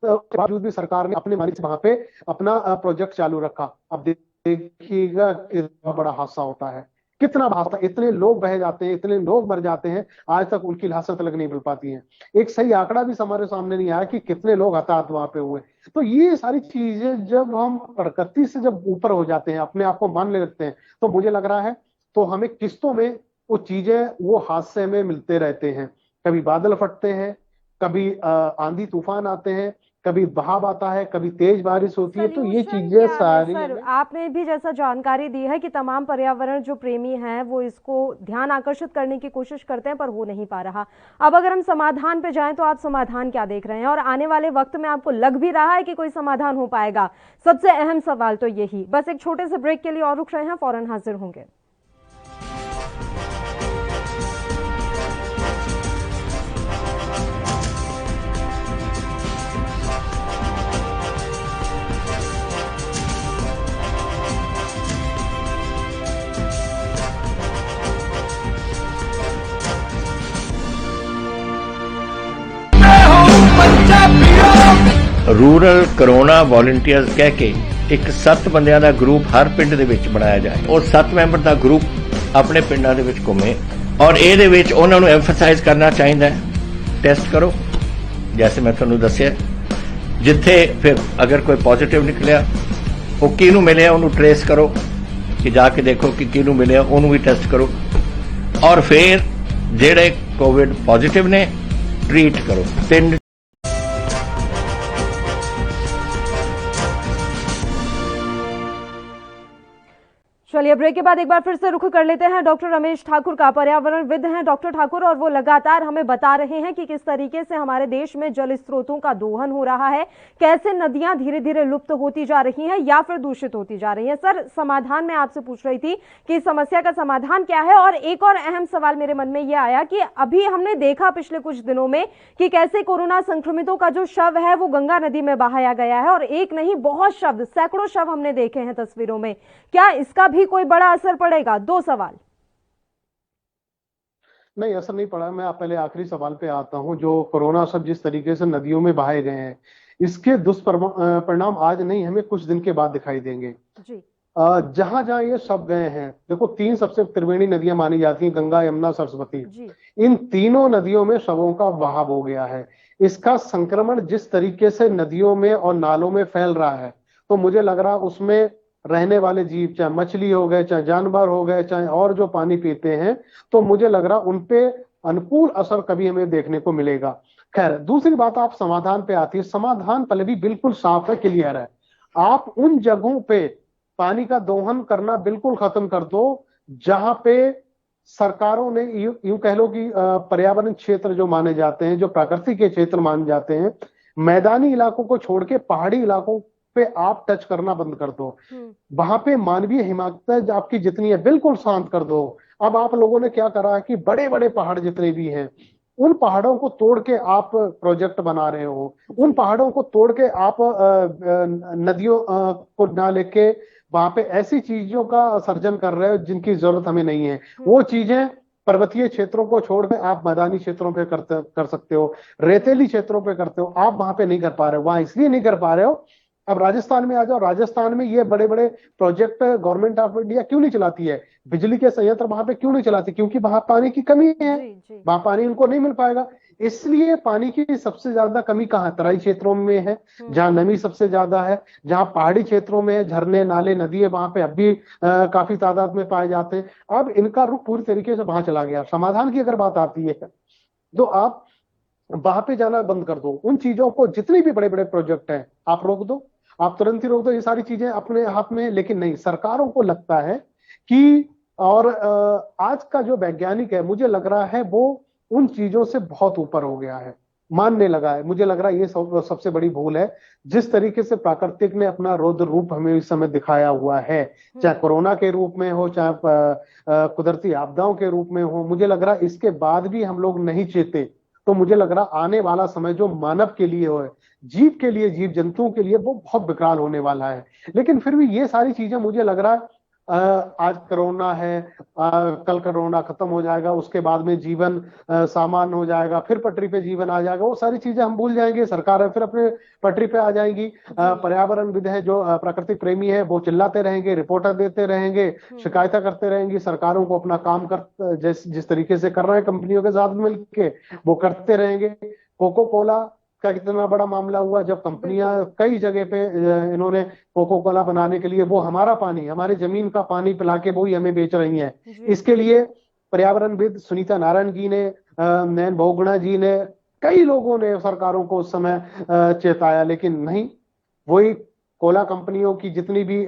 Speaker 7: बावजूद भी सरकार ने अपने मर्जी से वहां पे अपना प्रोजेक्ट चालू रखा। अब देखिएगा कितना बड़ा हादसा होता है, कितना हादसा, इतने लोग बह जाते हैं, इतने लोग मर जाते हैं, आज तक उनकी लाशें तक नहीं मिल पाती हैं। एक सही आंकड़ा भी हमारे सामने नहीं आया कि कितने लोग हताहत वहां पे हुए। तो ये सारी चीजें जब हम प्रकृति से जब ऊपर हो जाते हैं, अपने आप को मानने लगते हैं, तो मुझे लग रहा है तो हमें किस्तों में वो चीजें वो हादसे में मिलते रहते हैं। कभी बादल फटते हैं, कभी आंधी तूफान आते हैं, कभी बहाव आता है, कभी तेज बारिश होती है। तो ये चीजें सारी
Speaker 1: सर, आपने भी जैसा जानकारी दी है कि तमाम पर्यावरण जो प्रेमी हैं वो इसको ध्यान आकर्षित करने की कोशिश करते हैं, पर हो नहीं पा रहा। अब अगर हम समाधान पे जाएं तो आप समाधान क्या देख रहे हैं, और आने वाले वक्त में आपको लग भी रहा है कि कोई समाधान हो पाएगा? सबसे अहम सवाल तो यही। बस एक छोटे से ब्रेक के लिए और रुक रहे हैं, फौरन हाजिर होंगे।
Speaker 4: रूरल कोरोना वॉलंटियर्स कह के एक 7 ਬੰਦਿਆਂ ਦਾ ਗਰੁੱਪ ਹਰ ਪਿੰਡ ਦੇ ਵਿੱਚ ਬਣਾਇਆ ਜਾਏ, ਔਰ 7 ਮੈਂਬਰ ਦਾ ਗਰੁੱਪ ਆਪਣੇ ਪਿੰਡਾਂ ਦੇ ਵਿੱਚ ਘੁੰਮੇ, ਔਰ ਇਹਦੇ ਵਿੱਚ ਉਹਨਾਂ ਨੂੰ ਐਮਫਸਾਈਜ਼ ਕਰਨਾ ਚਾਹੀਦਾ ਹੈ ਟੈਸਟ ਕਰੋ, ਜੈਸੇ ਮੈਂ ਤੁਹਾਨੂੰ ਦੱਸਿਆ। ਜਿੱਥੇ ਫਿਰ ਅਗਰ ਕੋਈ ਪੋਜ਼ਿਟਿਵ ਨਿਕਲਿਆ, ਉਹ ਕਿਹਨੂੰ ਮਿਲਿਆ ਉਹਨੂੰ ਟ੍ਰੇਸ ਕਰੋ, ਕਿ ਜਾ ਕੇ ਦੇਖੋ ਕਿ ਕਿਹਨੂੰ ਮਿਲਿਆ, ਉਹਨੂੰ ਵੀ ਟੈਸਟ ਕਰੋ, ਔਰ ਫਿਰ ਜਿਹੜੇ ਕੋਵਿਡ ਪੋਜ਼ਿਟਿਵ ਨੇ ट्रीट करो। पिंड
Speaker 1: चलिए ब्रेक के बाद एक बार फिर से रुख कर लेते हैं डॉक्टर रमेश ठाकुर का। पर्यावरणविद हैं डॉक्टर ठाकुर, और वो लगातार हमें बता रहे हैं कि किस तरीके से हमारे देश में जल स्रोतों का दोहन हो रहा है, कैसे नदियां धीरे धीरे लुप्त होती जा रही हैं या फिर दूषित होती जा रही हैं। सर, समाधान मैं आपसे पूछ रही थी कि इस समस्या का समाधान क्या है, और एक और अहम सवाल मेरे मन में यह आया कि अभी हमने देखा पिछले कुछ दिनों में कि कैसे कोरोना संक्रमितों का जो शव है वो गंगा नदी में बहाया गया है, और एक नहीं बहुत शव, सैकड़ों शव हमने देखे हैं तस्वीरों में। क्या इसका भी कोई बड़ा असर पड़ेगा? 2 सवाल।
Speaker 7: नहीं, असर नहीं पड़ा। मैं पहले आखिरी सवाल पे आता हूं। जो कोरोना सब जिस तरीके से नदियों में बहाए गए हैं, इसके दुष्परिणाम आज नहीं, हमें कुछ दिन के बाद दिखाई देंगे जी। जहां जहां ये सब गए हैं, देखो 3 सबसे त्रिवेणी नदियां मानी जाती हैं, गंगा, यमुना, सरस्वती। इन तीनों नदियों में शवों का बहाव हो गया है। इसका संक्रमण जिस तरीके से नदियों में और नालों में फैल रहा है, तो मुझे लग रहा उसमें रहने वाले जीव, चाहे मछली हो गए, चाहे जानवर हो गए, चाहे और जो पानी पीते हैं, तो मुझे लग रहा उनपे अनुकूल असर कभी हमें देखने को मिलेगा। खैर, दूसरी बात आप समाधान पे आती है। समाधान पहले भी बिल्कुल साफ है, क्लियर है। आप उन जगहों पे पानी का दोहन करना बिल्कुल खत्म कर दो जहां पे सरकारों ने यूं कह लो कि पर्यावरण क्षेत्र जो माने जाते हैं, जो प्रकृति के क्षेत्र माने जाते हैं, मैदानी इलाकों को छोड़ के पहाड़ी इलाकों पे आप टच करना बंद कर दो। वहां पे मानवीय हिमाकत आपकी जितनी है बिल्कुल शांत कर दो। अब आप लोगों ने क्या करा है कि बड़े बड़े पहाड़ जितने भी हैं, उन पहाड़ों को तोड़ के आप प्रोजेक्ट बना रहे हो, उन पहाड़ों को तोड़ के आप नदियों को ना लेके वहां पे ऐसी चीजों का सर्जन कर रहे हो जिनकी जरूरत हमें नहीं है। वो चीजें पर्वतीय क्षेत्रों को छोड़ के आप मैदानी क्षेत्रों पे कर सकते हो, रेतीली क्षेत्रों पे करते हो, आप वहां पे नहीं कर पा रहे हो। वहां इसलिए नहीं कर पा रहे हो। अब राजस्थान में आ जाओ, राजस्थान में ये बड़े बड़े प्रोजेक्ट गवर्नमेंट ऑफ इंडिया क्यों नहीं चलाती है? बिजली के संयंत्र वहां पे क्यों नहीं चलाती? क्योंकि वहां पानी की कमी है, वहां पानी उनको नहीं मिल पाएगा। इसलिए पानी की सबसे ज्यादा कमी कहाँ? तराई क्षेत्रों में है, जहां नमी सबसे ज्यादा है, जहां पहाड़ी क्षेत्रों में झरने, नाले, नदी है, वहां पे अब भी काफी तादाद में पाए जाते हैं। अब इनका रुख पूरी तरीके से वहां चला गया। समाधान की अगर बात आती है तो आप वहां पे जाना बंद कर दो। उन चीजों को, जितनी भी बड़े बड़े प्रोजेक्ट हैं, आप रोक दो, आप तुरंत ही रोक दो। ये सारी चीजें अपने हाथ में। लेकिन नहीं, सरकारों को लगता है कि, और आज का जो वैज्ञानिक है, मुझे लग रहा है वो उन चीजों से बहुत ऊपर हो गया है, मानने लगा है। मुझे लग रहा है ये सबसे बड़ी भूल है। जिस तरीके से प्राकृतिक ने अपना रौद्र रूप हमें इस समय दिखाया हुआ है, चाहे कोरोना के रूप में हो, चाहे कुदरती आपदाओं के रूप में हो, मुझे लग रहा है इसके बाद भी हम लोग नहीं चेते तो मुझे लग रहा आने वाला समय जो मानव के लिए हो, जीव के लिए, जीव जंतुओं के लिए वो बहुत विकराल होने वाला है। लेकिन फिर भी ये सारी चीजें मुझे लग रहा है आज कोरोना है, कल कोरोना खत्म हो जाएगा, उसके बाद में जीवन सामान्य हो जाएगा, फिर पटरी पे जीवन आ जाएगा, वो सारी चीजें हम भूल जाएंगे, सरकार फिर अपने पटरी पे आ जाएंगी। पर्यावरणविद है जो प्राकृतिक प्रेमी है वो चिल्लाते रहेंगे, रिपोर्टर देते रहेंगे, शिकायतें करते रहेंगे, सरकारों को अपना काम कर जिस तरीके से कर रहे हैं कंपनियों के साथ मिलके वो करते रहेंगे। कोको कोला का कितना बड़ा मामला हुआ जब कंपनियां कई जगह पे इन्होंने कोको कोला बनाने के लिए वो हमारा पानी, हमारे जमीन का पानी पिला के वो ही हमें बेच रही हैं। इसके लिए पर्यावरणविद सुनीता नारायण जी ने, नैन बहुगुणा जी ने, कई लोगों ने सरकारों को उस समय चेताया, लेकिन नहीं, वही कोला कंपनियों की जितनी भी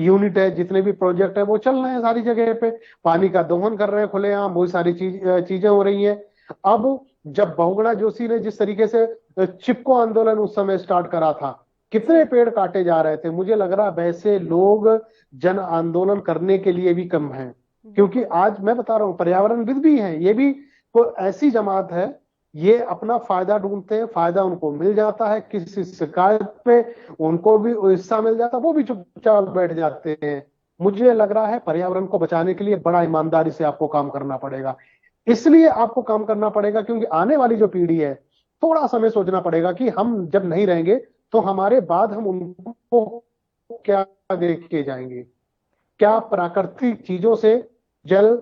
Speaker 7: यूनिट है, जितने भी प्रोजेक्ट है वो चल रहे हैं सारी जगह पे, पानी का दोहन कर रहे हैं खुलेआम, वही सारी चीजें हो रही हैं। अब जब बहुगुणा जोशी ने जिस तरीके से चिपको आंदोलन उस समय स्टार्ट करा था, कितने पेड़ काटे जा रहे थे, मुझे लग रहा वैसे लोग जन आंदोलन करने के लिए भी कम हैं। क्योंकि आज मैं बता रहा हूं पर्यावरणविद भी हैं, ये भी कोई ऐसी जमात है, ये अपना फायदा ढूंढते हैं, फायदा उनको मिल जाता है, किसी शिकायत पे उनको भी हिस्सा मिल जाता है, वो भी चुपचाप बैठ जाते हैं। मुझे लग रहा है पर्यावरण को बचाने के लिए बड़ा ईमानदारी से आपको काम करना पड़ेगा। इसलिए आपको काम करना पड़ेगा क्योंकि आने वाली जो पीढ़ी है, थोड़ा समय सोचना पड़ेगा कि हम जब नहीं रहेंगे तो हमारे बाद हम उनको क्या देख के जाएंगे, क्या प्राकृतिक चीजों से, जल,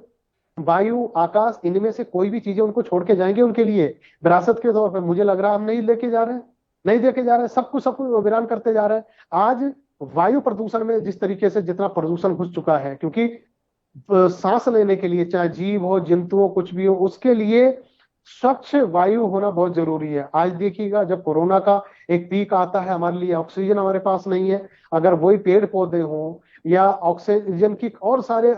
Speaker 7: वायु, आकाश, इनमें से कोई भी चीजें उनको छोड़ के जाएंगे उनके लिए विरासत के तौर पर। मुझे लग रहा है हम नहीं लेके जा रहे हैं, नहीं देके जा रहे हैं, सब कुछ वीरान करते जा रहे हैं। आज वायु प्रदूषण में जिस तरीके से जितना प्रदूषण घुस चुका है, क्योंकि सांस लेने के लिए चाहे जीव हो, जंतु हो, कुछ भी हो, उसके लिए स्वच्छ वायु होना बहुत जरूरी है। आज देखिएगा जब कोरोना का एक पीक आता है, हमारे लिए ऑक्सीजन हमारे पास नहीं है, अगर वही पेड़ पौधे हों या ऑक्सीजन की और सारे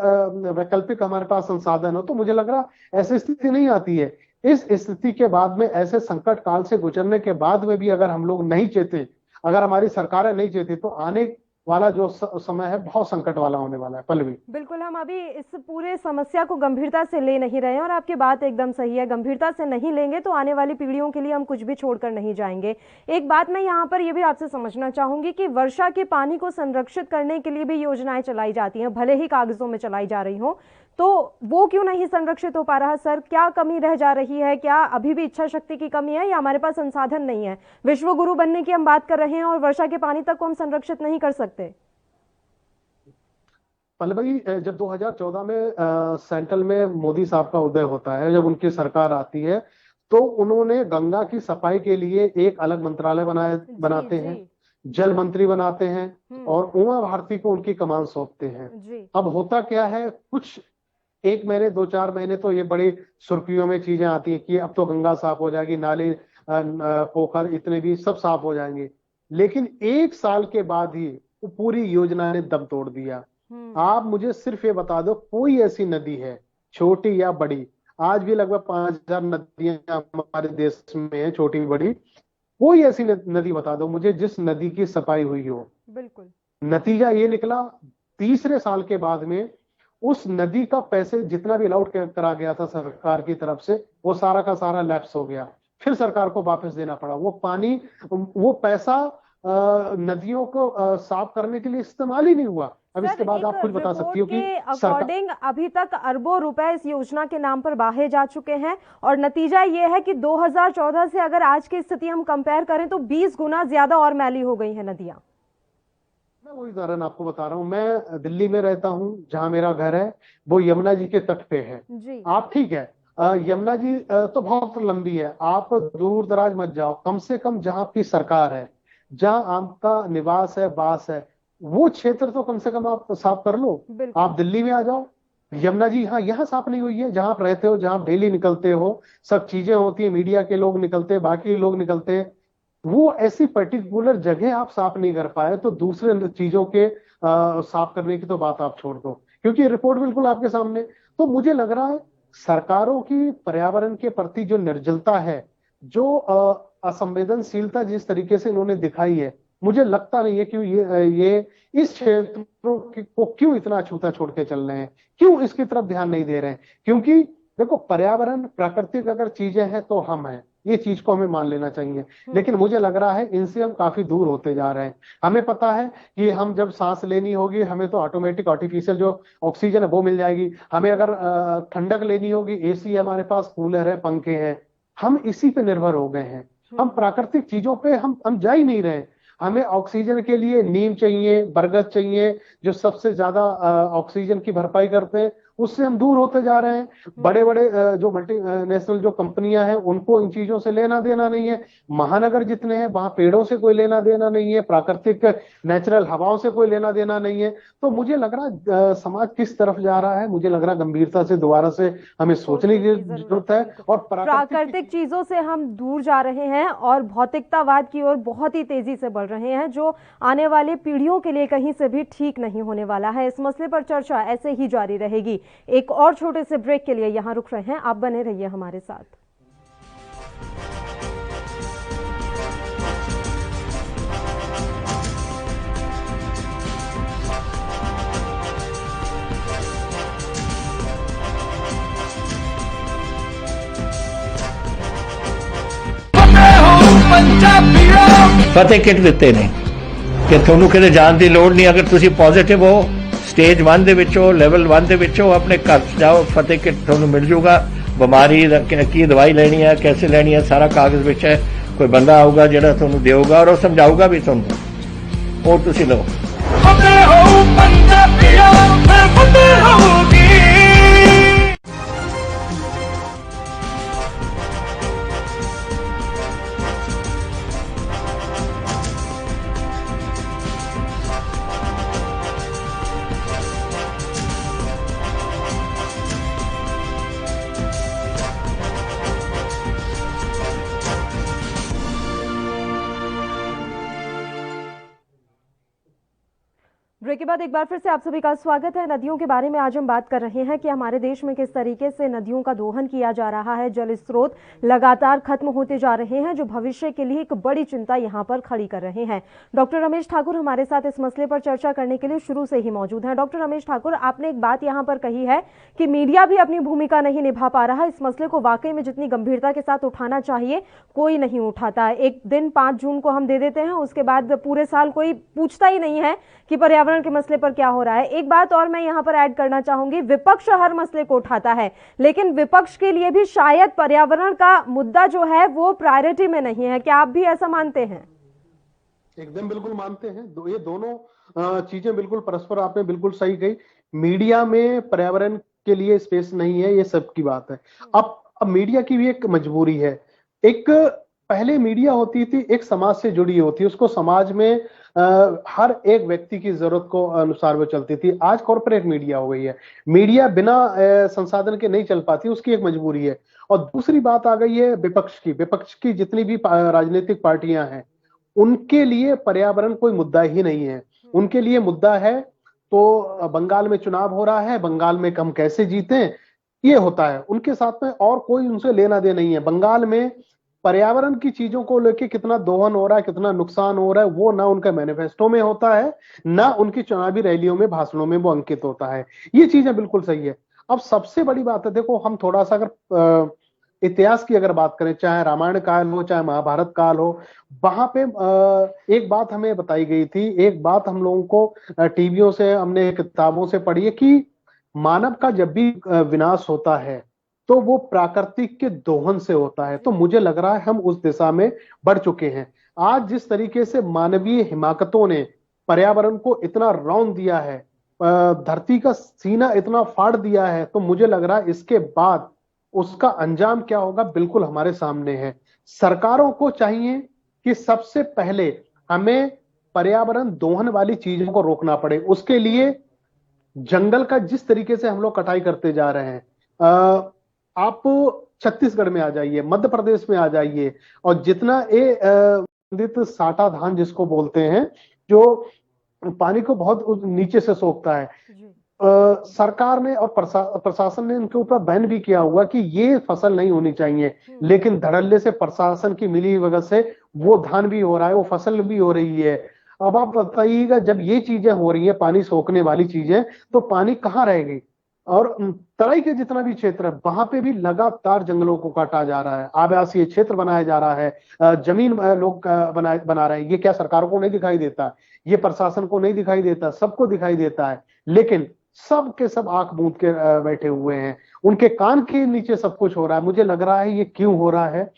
Speaker 7: वैकल्पिक हमारे पास संसाधन हो, तो मुझे लग रहा ऐसी स्थिति नहीं आती है। इस स्थिति के बाद में, ऐसे संकट काल से गुजरने के बाद में भी अगर हम लोग नहीं चेते, अगर हमारी सरकारें नहीं चेती, तो आने वाला जो समय है बहुत संकट वाला होने वाला है। पल्लवी,
Speaker 1: बिल्कुल, हम अभी इस पूरे समस्या को गंभीरता से ले नहीं रहे हैं और आपकी बात एकदम सही है, गंभीरता से नहीं लेंगे तो आने वाली पीढ़ियों के लिए हम कुछ भी छोड़कर नहीं जाएंगे। एक बात मैं यहाँ पर यह भी आपसे समझना चाहूंगी कि वर्षा के पानी को संरक्षित करने के लिए भी योजनाएं चलाई जाती हैं, भले ही कागजों में चलाई जा रही हो, तो वो क्यों नहीं संरक्षित हो पा रहा सर? क्या कमी रह जा रही है? क्या अभी भी इच्छा शक्ति की कमी है या हमारे पास संसाधन नहीं है? विश्व गुरु बनने की हम बात कर रहे हैं और वर्षा के पानी तक को हम संरक्षित नहीं कर सकते।
Speaker 7: पल्लवी, जब 2014 में सेंट्रल में मोदी साहब का उदय होता है, जब उनकी सरकार आती है, तो उन्होंने गंगा की सफाई के लिए एक अलग मंत्रालय बनाते हैं, जल मंत्री बनाते हैं और उमा भारती को उनकी कमान सौंपते हैं। अब होता क्या है, कुछ एक महीने 2-4 महीने तो ये बड़ी सुर्खियों में चीजें आती है कि अब तो गंगा साफ हो जाएगी, नाले पोखर इतने भी सब साफ हो जाएंगे, लेकिन 1 साल के बाद ही पूरी योजना ने दम तोड़ दिया। आप मुझे सिर्फ ये बता दो, कोई ऐसी नदी है छोटी या बड़ी, आज भी लगभग 5000 नदियां हमारे देश में है, छोटी बड़ी, कोई ऐसी नदी बता दो मुझे जिस नदी की सफाई हुई हो।
Speaker 1: बिल्कुल।
Speaker 7: नतीजा ये निकला, तीसरे साल के बाद में उस नदी का पैसे जितना भी अलाउड करा गया था सरकार की तरफ से, वो सारा का सारा लैप्स हो गया, फिर सरकार को वापस देना पड़ा। वो पानी, वो पैसा नदियों को साफ करने के लिए इस्तेमाल ही नहीं हुआ। अब इसके बाद आप खुद बता सकती हो कि
Speaker 1: अकॉर्डिंग अभी तक अरबों रुपए इस योजना के नाम पर बहाए जा चुके हैं और नतीजा ये है कि 2014 से अगर आज की स्थिति हम कंपेयर करें तो 20 गुना ज्यादा और मैली हो गई है नदियां।
Speaker 7: मैं वही उदाहरण आपको बता रहा हूँ, मैं दिल्ली में रहता हूँ, जहाँ मेरा घर है वो यमुना जी के तट पे है जी। आप ठीक है, यमुना जी तो बहुत लंबी है, आप दूर दराज मत जाओ, कम से कम जहाँ आपकी सरकार है, जहाँ आपका निवास है, वास है, वो क्षेत्र तो कम से कम आप साफ कर लो। आप दिल्ली में आ जाओ, यमुना जी यहाँ साफ नहीं हुई है, जहां आप रहते हो, जहां आप डेली निकलते हो, सब चीजें होती है, मीडिया के लोग निकलते हैं, बाकी लोग निकलते हैं, वो ऐसी पर्टिकुलर जगह आप साफ नहीं कर पाए, तो दूसरे चीजों के साफ करने की तो बात आप छोड़ दो, क्योंकि रिपोर्ट बिल्कुल आपके सामने। तो मुझे लग रहा है सरकारों की पर्यावरण के प्रति जो निर्जलता है, जो असंवेदनशीलता जिस तरीके से इन्होंने दिखाई है, मुझे लगता नहीं है कि ये इस क्षेत्र को क्यों इतना छूता छोड़ के चल रहे हैं, क्यों इसकी तरफ ध्यान नहीं दे रहे हैं। क्योंकि देखो, पर्यावरण प्राकृतिक अगर चीजें हैं तो हम हैं, ये चीज को हमें मान लेना चाहिए। लेकिन मुझे लग रहा है इनसे हम काफी दूर होते जा रहे हैं। हमें पता है कि हम जब सांस लेनी होगी हमें तो ऑटोमेटिक आर्टिफिशियल जो ऑक्सीजन है वो मिल जाएगी। हमें अगर ठंडक लेनी होगी, एसी है हमारे पास, कूलर है, पंखे हैं, हम इसी पे निर्भर हो गए हैं। हम प्राकृतिक चीजों पे हम जा ही नहीं रहे। हमें ऑक्सीजन के लिए नीम चाहिए, बरगद चाहिए, जो सबसे ज्यादा ऑक्सीजन की भरपाई करते हैं, उससे हम दूर होते जा रहे हैं। बड़े बड़े जो मल्टीनेशनल जो कंपनियां हैं उनको इन चीजों से लेना देना नहीं है। महानगर जितने हैं वहां पेड़ों से कोई लेना देना नहीं है, प्राकृतिक नेचुरल हवाओं से कोई लेना देना नहीं है। तो मुझे लग रहा समाज किस तरफ जा रहा है, मुझे लग रहा गंभीरता से दोबारा से हमें सोचने की जरूरत है। और
Speaker 1: प्राकृतिक चीजों से हम दूर जा रहे हैं और भौतिकतावाद की ओर बहुत ही तेजी से बढ़ रहे हैं, जो आने वाली पीढ़ियों के लिए कहीं से भी ठीक नहीं होने वाला है। इस मसले पर चर्चा ऐसे ही जारी रहेगी। एक और छोटे से ब्रेक के लिए यहां रुक रहे हैं, आप बने रहिए हमारे साथ।
Speaker 4: ਫਤਿਹ ਕਿਟ ਦਿੱਤੇ ਨੇ ਕਿ ਤੁਹਾਨੂੰ ਕਿਤੇ ਜਾਣ ਦੀ ਲੋੜ ਨਹੀਂ। ਅਗਰ ਤੁਸੀਂ ਪੋਜ਼ਿਟਿਵ ਹੋ, ਸਟੇਜ 1 ਦੇ ਵਿੱਚ ਹੋ, ਲੈਵਲ 1 ਦੇ ਵਿੱਚ ਹੋ, ਆਪਣੇ ਘਰ ਜਾਓ, ਫਤਿਹ ਕਿਟ ਤੁਹਾਨੂੰ ਮਿਲ ਜੂਗਾ। ਬਿਮਾਰੀ ਕੀ ਦਵਾਈ ਲੈਣੀ ਹੈ, कैसे ਲੈਣੀ ਹੈ, ਸਾਰਾ ਕਾਗਜ਼ ਵਿੱਚ ਹੈ। ਕੋਈ ਬੰਦਾ ਆਊਗਾ ਜਿਹੜਾ ਤੁਹਾਨੂੰ ਦੇਊਗਾ ਔਰ ਉਹ ਸਮਝਾਊਗਾ ਵੀ ਤੁਹਾਨੂੰ, ਉਹ ਤੁਸੀਂ ਲਓ। ਫਤਿਹ ਹੋ ਪੰਜਾਬੀਓ, ਫਿਰ ਫਤਿਹ ਹੋਊਗੀ।
Speaker 1: ब्रेक के बाद एक बार फिर से आप सभी का स्वागत है। नदियों के बारे में आज हम बात कर रहे हैं कि हमारे देश में किस तरीके से नदियों का दोहन किया जा रहा है। जल स्रोत लगातार खत्म होते जा रहे हैं, जो भविष्य के लिए एक बड़ी चिंता यहां पर खड़ी कर रहे हैं। डॉक्टर रमेश ठाकुर हमारे साथ इस मसले पर चर्चा करने के लिए शुरू से ही मौजूद हैं। डॉक्टर रमेश ठाकुर, आपने एक बात यहां पर कही है कि मीडिया भी अपनी भूमिका नहीं निभा पा रहा। इस मसले को वाकई में जितनी गंभीरता के साथ उठाना चाहिए कोई नहीं उठाता। एक दिन 5 जून को हम दे देते हैं, उसके बाद पूरे साल कोई पूछता ही नहीं है कि पर्यावरण के मसले पर क्या हो रहा है। एक बात और मैं यहां पर ऐड करना चाहूंगी, विपक्ष हर मसले को उठाता है, लेकिन विपक्ष के लिए भी शायद पर्यावरण का मुद्दा जो है वो प्रायोरिटी में नहीं है। क्या आप भी ऐसा मानते हैं?
Speaker 7: एकदम बिल्कुल मानते हैं। ये दोनों चीजें बिल्कुल परस्पर, आपने बिल्कुल सही कही। मीडिया में पर्यावरण के लिए स्पेस नहीं है, ये सबकी बात है। अब मीडिया की भी एक मजबूरी है। एक पहले मीडिया होती थी, एक समाज से जुड़ी होती, उसको समाज में हर एक व्यक्ति की जरूरत को अनुसार वो चलती थी। आज कॉर्पोरेट मीडिया हो गई है। मीडिया बिना संसाधन के नहीं चल पाती, उसकी एक मजबूरी है। और दूसरी बात आ गई है विपक्ष की जितनी भी राजनीतिक पार्टियां हैं, उनके लिए पर्यावरण कोई मुद्दा ही नहीं है। उनके लिए मुद्दा है तो बंगाल में चुनाव हो रहा है, बंगाल में हम कैसे जीतें, ये होता है उनके साथ में, और कोई उनसे लेना दे नहीं है। बंगाल में पर्यावरण की चीजों को लेके कितना दोहन हो रहा है, कितना नुकसान हो रहा है, वो ना उनका मैनिफेस्टो में होता है, ना उनकी चुनावी रैलियों में, भाषणों में वो अंकित होता है। ये चीजें बिल्कुल सही है। अब सबसे बड़ी बात है, देखो हम थोड़ा सा अगर इतिहास की अगर बात करें, चाहे रामायण काल हो, चाहे महाभारत काल हो, वहां पे एक बात हमें बताई गई थी, एक बात हम लोगों को टीवियों से, हमने किताबों से पढ़ी है कि मानव का जब भी विनाश होता है तो वो प्राकृतिक के दोहन से होता है। तो मुझे लग रहा है हम उस दिशा में बढ़ चुके हैं। आज जिस तरीके से मानवीय हिमाकतों ने पर्यावरण को इतना रौंद दिया है, धरती का सीना इतना फाड़ दिया है, तो मुझे लग रहा है इसके बाद उसका अंजाम क्या होगा बिल्कुल हमारे सामने है। सरकारों को चाहिए कि सबसे पहले हमें पर्यावरण दोहन वाली चीजों को रोकना पड़े। उसके लिए जंगल का जिस तरीके से हम लोग कटाई करते जा रहे हैं, आप छत्तीसगढ़ में आ जाइए, मध्य प्रदेश में आ जाइए, और जितना साटा धान जिसको बोलते हैं, जो पानी को बहुत नीचे से सोखता है, सरकार ने और प्रशासन ने इनके ऊपर बैन भी किया हुआ कि ये फसल नहीं होनी चाहिए, लेकिन धड़ल्ले से प्रशासन की मिली वजह से वो धान भी हो रहा है, वो फसल भी हो रही है। अब आप बताइएगा, जब ये चीजें हो रही है, पानी सोखने वाली चीजें, तो पानी कहाँ रहेगी? और तराई के जितना भी क्षेत्र है वहां पे भी लगातार जंगलों को काटा जा रहा है, आवासीय क्षेत्र बनाया जा रहा है, जमीन लोग बना रहे हैं। ये क्या सरकारों को नहीं दिखाई देता? ये प्रशासन को नहीं दिखाई देता? सबको दिखाई देता है, लेकिन सब के सब आंख मूंद के बैठे हुए हैं। उनके कान के नीचे सब कुछ हो रहा है। मुझे लग रहा है ये क्यों हो रहा है,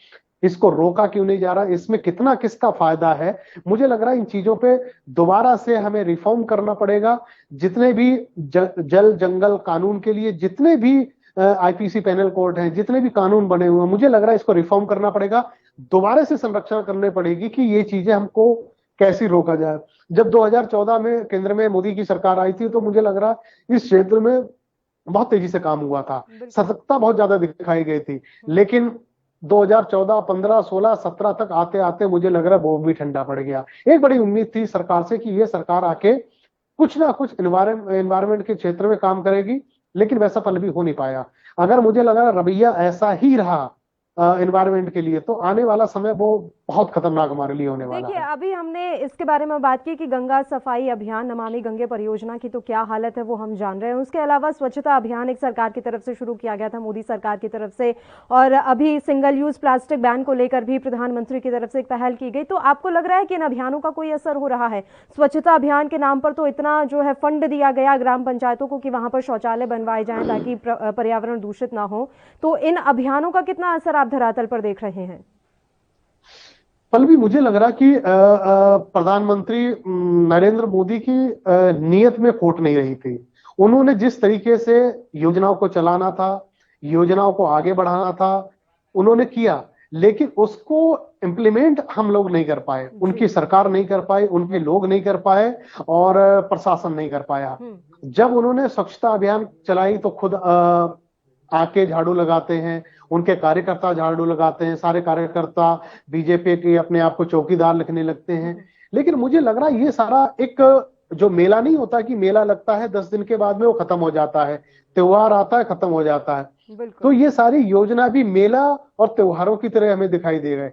Speaker 7: इसको रोका क्यों नहीं जा रहा, इसमें कितना किसका फायदा है? मुझे लग रहा है इन चीजों पे दोबारा से हमें रिफॉर्म करना पड़ेगा। जितने भी जल जंगल कानून के लिए जितने भी आईपीसी पैनल कोर्ट हैं, जितने भी कानून बने हुए हैं, मुझे लग रहा है इसको रिफॉर्म करना पड़ेगा। दोबारा से संरक्षण करनी पड़ेगी कि ये चीजें हमको कैसे रोका जाए। जब 2014 में केंद्र में मोदी की सरकार आई थी तो मुझे लग रहा है इस क्षेत्र में बहुत तेजी से काम हुआ था, सतर्कता बहुत ज्यादा दिखाई गई थी। लेकिन 2014, 15, 16, 17 तक आते आते मुझे लग रहा है वो भी ठंडा पड़ गया। एक बड़ी उम्मीद थी सरकार से कि ये सरकार आके कुछ ना कुछ एनवायरमेंट के क्षेत्र में काम करेगी, लेकिन वैसा फल भी हो नहीं पाया। अगर मुझे लगा रवैया ऐसा ही रहा एनवायरमेंट के लिए तो आने वाला समय वो बहुत खतरनाक हमारे लिए होने वाला है।
Speaker 1: देखिए, अभी हमने इसके बारे में बात की कि गंगा सफाई अभियान, नमामि गंगे परियोजना की तो क्या हालत है वो हम जान रहे हैं। उसके अलावा स्वच्छता अभियान एक सरकार की तरफ से शुरू किया गया था, मोदी सरकार की तरफ से, और अभी सिंगल यूज प्लास्टिक बैन को लेकर भी प्रधानमंत्री की तरफ से एक पहल की गई। तो आपको लग रहा है कि इन अभियानों का कोई असर हो रहा है? स्वच्छता अभियान के नाम पर तो इतना जो है फंड दिया गया ग्राम पंचायतों को कि वहां पर शौचालय बनवाए जाएं ताकि पर्यावरण दूषित ना हो, तो इन अभियानों का कितना असर आप धरातल पर देख रहे हैं?
Speaker 7: पल्लवी, मुझे लग रहा कि प्रधानमंत्री नरेंद्र मोदी की नीयत में खोट नहीं रही थी। उन्होंने जिस तरीके से योजनाओं को चलाना था, योजनाओं को आगे बढ़ाना था, उन्होंने किया, लेकिन उसको इम्प्लीमेंट हम लोग नहीं कर पाए, उनकी सरकार नहीं कर पाई, उनके लोग नहीं कर पाए और प्रशासन नहीं कर पाया। जब उन्होंने स्वच्छता अभियान चलाई तो खुद आके झाड़ू लगाते हैं, उनके कार्यकर्ता झाड़ू लगाते हैं, सारे कार्यकर्ता बीजेपी के अपने आप को चौकीदार लिखने लगते हैं। लेकिन मुझे लग रहा है ये सारा एक जो मेला नहीं होता कि मेला लगता है 10 दिन के बाद में वो खत्म हो जाता है, त्योहार आता है खत्म हो जाता है, तो ये सारी योजना भी मेला और त्योहारों की तरह हमें दिखाई दे रहे।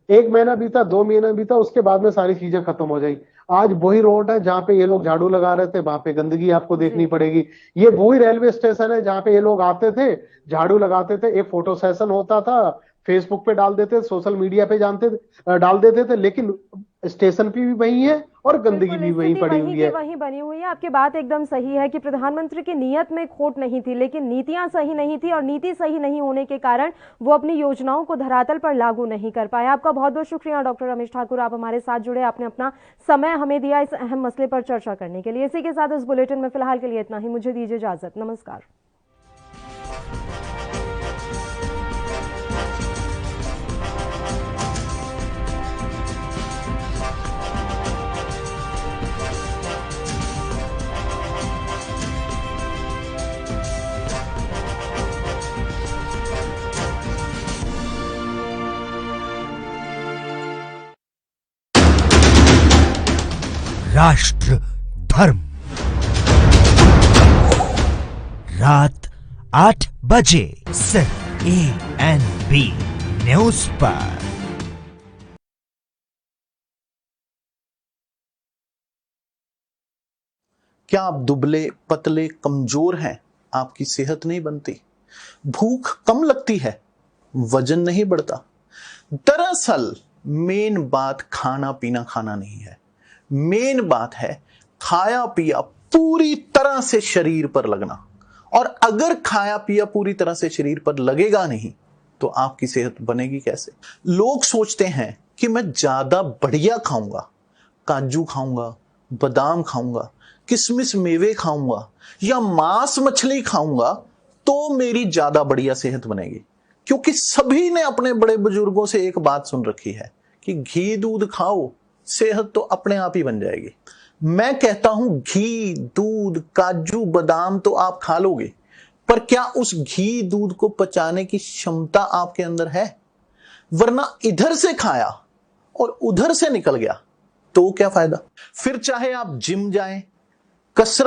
Speaker 7: 1 महीना बीता, 2 महीना बीता, उसके बाद में सारी चीजें खत्म हो जाएगी। आज वही रोड है जहाँ पे ये लोग झाड़ू लगा रहे थे, वहां पे गंदगी आपको देखनी पड़ेगी। ये वही रेलवे स्टेशन है जहाँ पे ये लोग आते थे, झाड़ू लगाते थे, एक फोटो सेशन होता था, फेसबुक पे डाल देते, सोशल मीडिया पे डाल देते थे, लेकिन स्टेशन पे भी वही है और गंदगी भी वहीं पड़ी हुई है,
Speaker 1: वहीं बनी हुई है। आपकी बात एकदम सही है कि प्रधानमंत्री की नीयत में खोट नहीं थी, लेकिन नीतियां सही नहीं थी और नीति सही नहीं होने के कारण वो अपनी योजनाओं को धरातल पर लागू नहीं कर पाए। आपका बहुत बहुत शुक्रिया डॉक्टर रमेश ठाकुर, आप हमारे साथ जुड़े, आपने अपना समय हमें दिया इस अहम मसले पर चर्चा करने के लिए। इसी के साथ इस बुलेटिन में फिलहाल के लिए इतना ही। मुझे दीजिए इजाजत, नमस्कार।
Speaker 9: राष्ट्र धर्म, रात 8 बजे सिर्फ ANB न्यूज पर।
Speaker 10: क्या आप दुबले पतले कमजोर हैं? आपकी सेहत नहीं बनती, भूख कम लगती है, वजन नहीं बढ़ता? दरअसल मेन बात खाना पीना खाना नहीं है, मेन बात है खाया पिया पूरी तरह से शरीर पर लगना। और अगर खाया पिया पूरी तरह से शरीर पर लगेगा नहीं तो आपकी सेहत बनेगी कैसे? लोग सोचते हैं कि मैं ज्यादा बढ़िया खाऊंगा, काजू खाऊंगा, बादाम खाऊंगा, किशमिश मेवे खाऊंगा या मांस मछली खाऊंगा तो मेरी ज्यादा बढ़िया सेहत बनेगी। क्योंकि सभी ने अपने बड़े बुजुर्गों से एक बात सुन रखी है कि घी दूध खाओ, सेहत तो अपने आप ही बन जाएगी। मैं कहता हूं घी दूध काजू बादाम तो आप खा लोगे, पर क्या उस घी दूध को पचाने की क्षमता आपके अंदर है? वरना इधर से खाया और उधर से निकल गया तो क्या फायदा? फिर चाहे आप जिम जाएं, कसरत